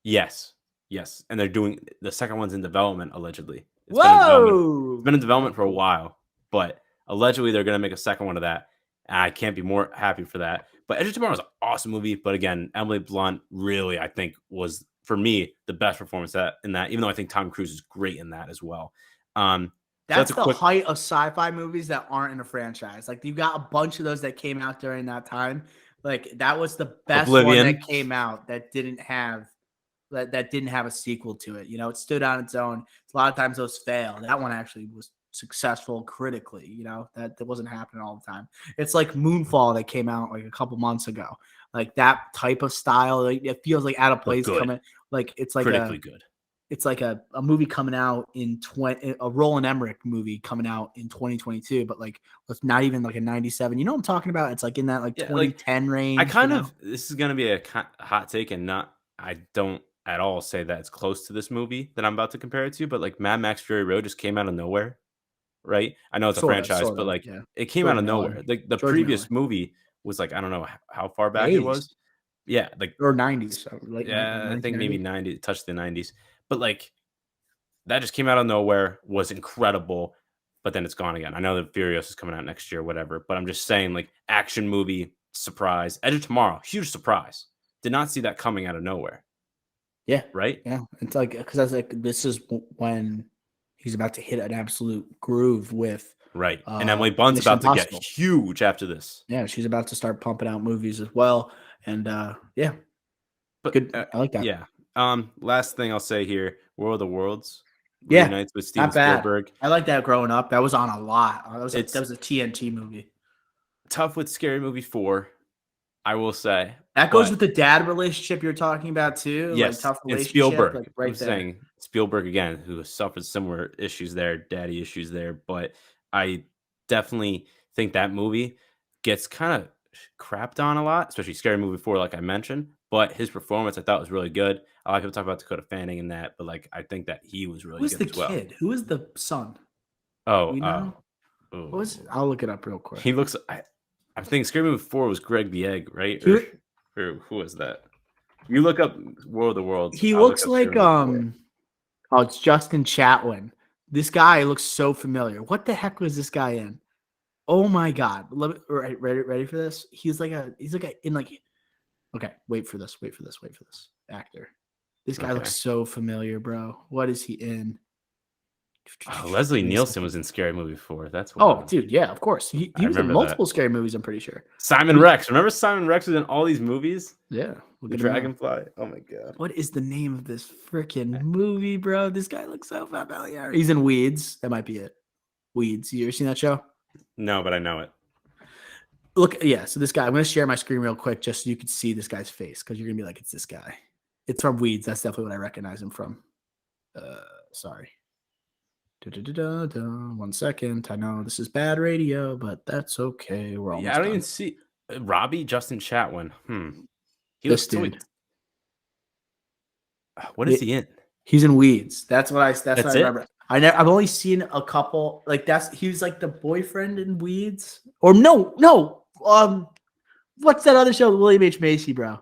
Yes, and they're doing the second one's in development allegedly. It's been in development for a while, but allegedly they're going to make a second one of that. And I can't be more happy for that. But Edge of Tomorrow is an awesome movie. But again, Emily Blunt really, I think, was for me the best performance in that. Even though I think Tom Cruise is great in that as well. That's the height of sci-fi movies that aren't in a franchise. Like you got a bunch of those that came out during that time. Like that was the best one that came out that didn't have a sequel to it. You know, it stood on its own. A lot of times those fail. That one actually was successful critically. You know, that wasn't happening all the time. It's like Moonfall that came out like a couple months ago. Like that type of style. Like, it feels like out of place coming. Like it's like critically good. It's like a movie coming out a Roland Emmerich movie coming out in 2022, but like it's not even like a 97. You know what I'm talking about? It's like in that like 2010 range. This is going to be a hot take and I don't at all say that it's close to this movie that I'm about to compare it to, but like Mad Max Fury Road just came out of nowhere, right? I know it's a franchise, but like it came out of nowhere. Like the previous movie was like, I don't know how far back it was. Yeah. Like or 90s. So I think maybe 90, touched the 90s. But like that just came out of nowhere, was incredible, but then it's gone again. I know that Furious is coming out next year, whatever, but I'm just saying like action movie surprise. Edge of Tomorrow, huge surprise. Did not see that coming out of nowhere. Yeah. Right? Yeah. It's like because I was like, this is when he's about to hit an absolute groove with right. And Emily Blunt's about to get huge after this. Yeah, she's about to start pumping out movies as well. And yeah. But good. I like that. Yeah. Last thing I'll say here, War of the Worlds. Yeah, reunites with Steven Spielberg. I like that growing up. That was on a lot. That was a TNT movie. Tough with Scary Movie 4, I will say. That goes with the dad relationship you're talking about too. Yes, like tough relationship. And Spielberg. Like right I'm saying Spielberg again, who suffered similar issues there, daddy issues there. But I definitely think that movie gets kind of crapped on a lot, especially Scary Movie 4, like I mentioned. But his performance, I thought, was really good. I like to talk about Dakota Fanning in that, but like I think that he was really good as well. Who's the kid? Who is the son? Oh, I'll look it up real quick. He looks. I think Scary Movie 4 was Greg the Egg, right? Or who was that? You look up War of the Worlds. He looks like it's Justin Chatwin. This guy looks so familiar. What the heck was this guy in? Oh my god! Ready for this? He's like in like. Okay, wait for this actor. This guy looks so familiar, bro. What is he in? Leslie Nielsen was in Scary Movie 4. That's wild. Oh, dude, yeah, of course. He was in multiple scary movies, I'm pretty sure. Simon Rex. Remember Simon Rex was in all these movies? Yeah. The Dragonfly. Oh my god. What is the name of this freaking movie, bro? This guy looks so familiar. He's in Weeds. That might be it. Weeds. You ever seen that show? No, but I know it. Look, yeah. So this guy, I'm going to share my screen real quick just so you can see this guy's face because you're going to be like, it's this guy. It's from Weeds. That's definitely what I recognize him from. Sorry. 1 second. I know this is bad radio, but that's okay. We're almost I don't even see Robbie Justin Chatwin. He looks dude. What is he in? He's in Weeds. That's what I remember. I've only seen a couple. Like he was like the boyfriend in Weeds. Or no. What's that other show? William H. Macy, bro.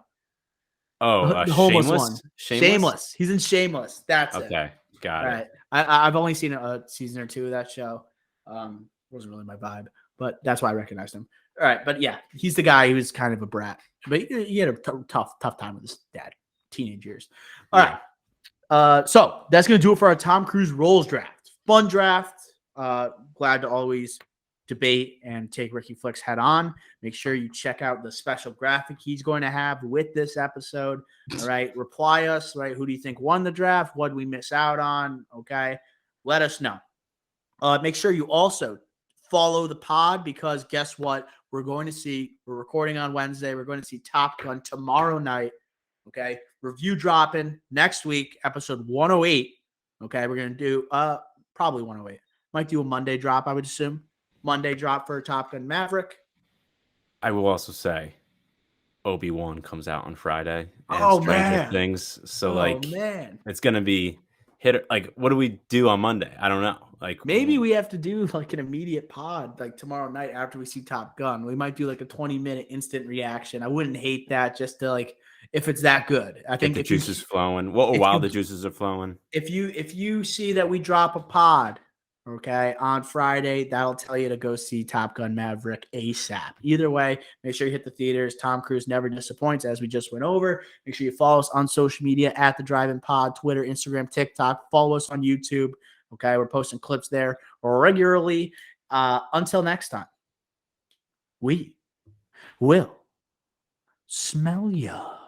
Oh, the homeless one. Shameless. He's in Shameless. That's it. Okay, got it. I've only seen a season or two of that show. Wasn't really my vibe, but that's why I recognized him. All right, but yeah, he's the guy who's kind of a brat, but he had a tough time with his dad, teenage years. All right, so that's gonna do it for our Tom Cruise roles draft. Fun draft. Glad to always debate and take Ricky Flicks head on. Make sure you check out the special graphic he's going to have with this episode. All right, reply us. Right, who do you think won the draft? What did we miss out on? Okay, let us know. Make sure you also follow the pod because guess what? We're recording on Wednesday. We're going to see Top Gun tomorrow night. Okay. Review dropping next week, episode 108. Okay. We're going to do probably 108. Might do a Monday drop, I would assume. Monday drop for Top Gun Maverick. I will also say Obi-Wan comes out on Friday. And Oh, Stranger man. Things. So, man. it's going to be what do we do on Monday? I don't know. Maybe we have to do like an immediate pod like tomorrow night after we see Top Gun. We might do like a 20-minute instant reaction. I wouldn't hate that just to like if it's that good. I think the juices flowing. While the juices are flowing. If you see that we drop a pod, okay, on Friday, that'll tell you to go see Top Gun Maverick ASAP. Either way, make sure you hit the theaters. Tom Cruise never disappoints, as we just went over. Make sure you follow us on social media at The Drive-In Pod, Twitter, Instagram, TikTok. Follow us on YouTube. Okay, we're posting clips there regularly. Until next time, we will smell ya.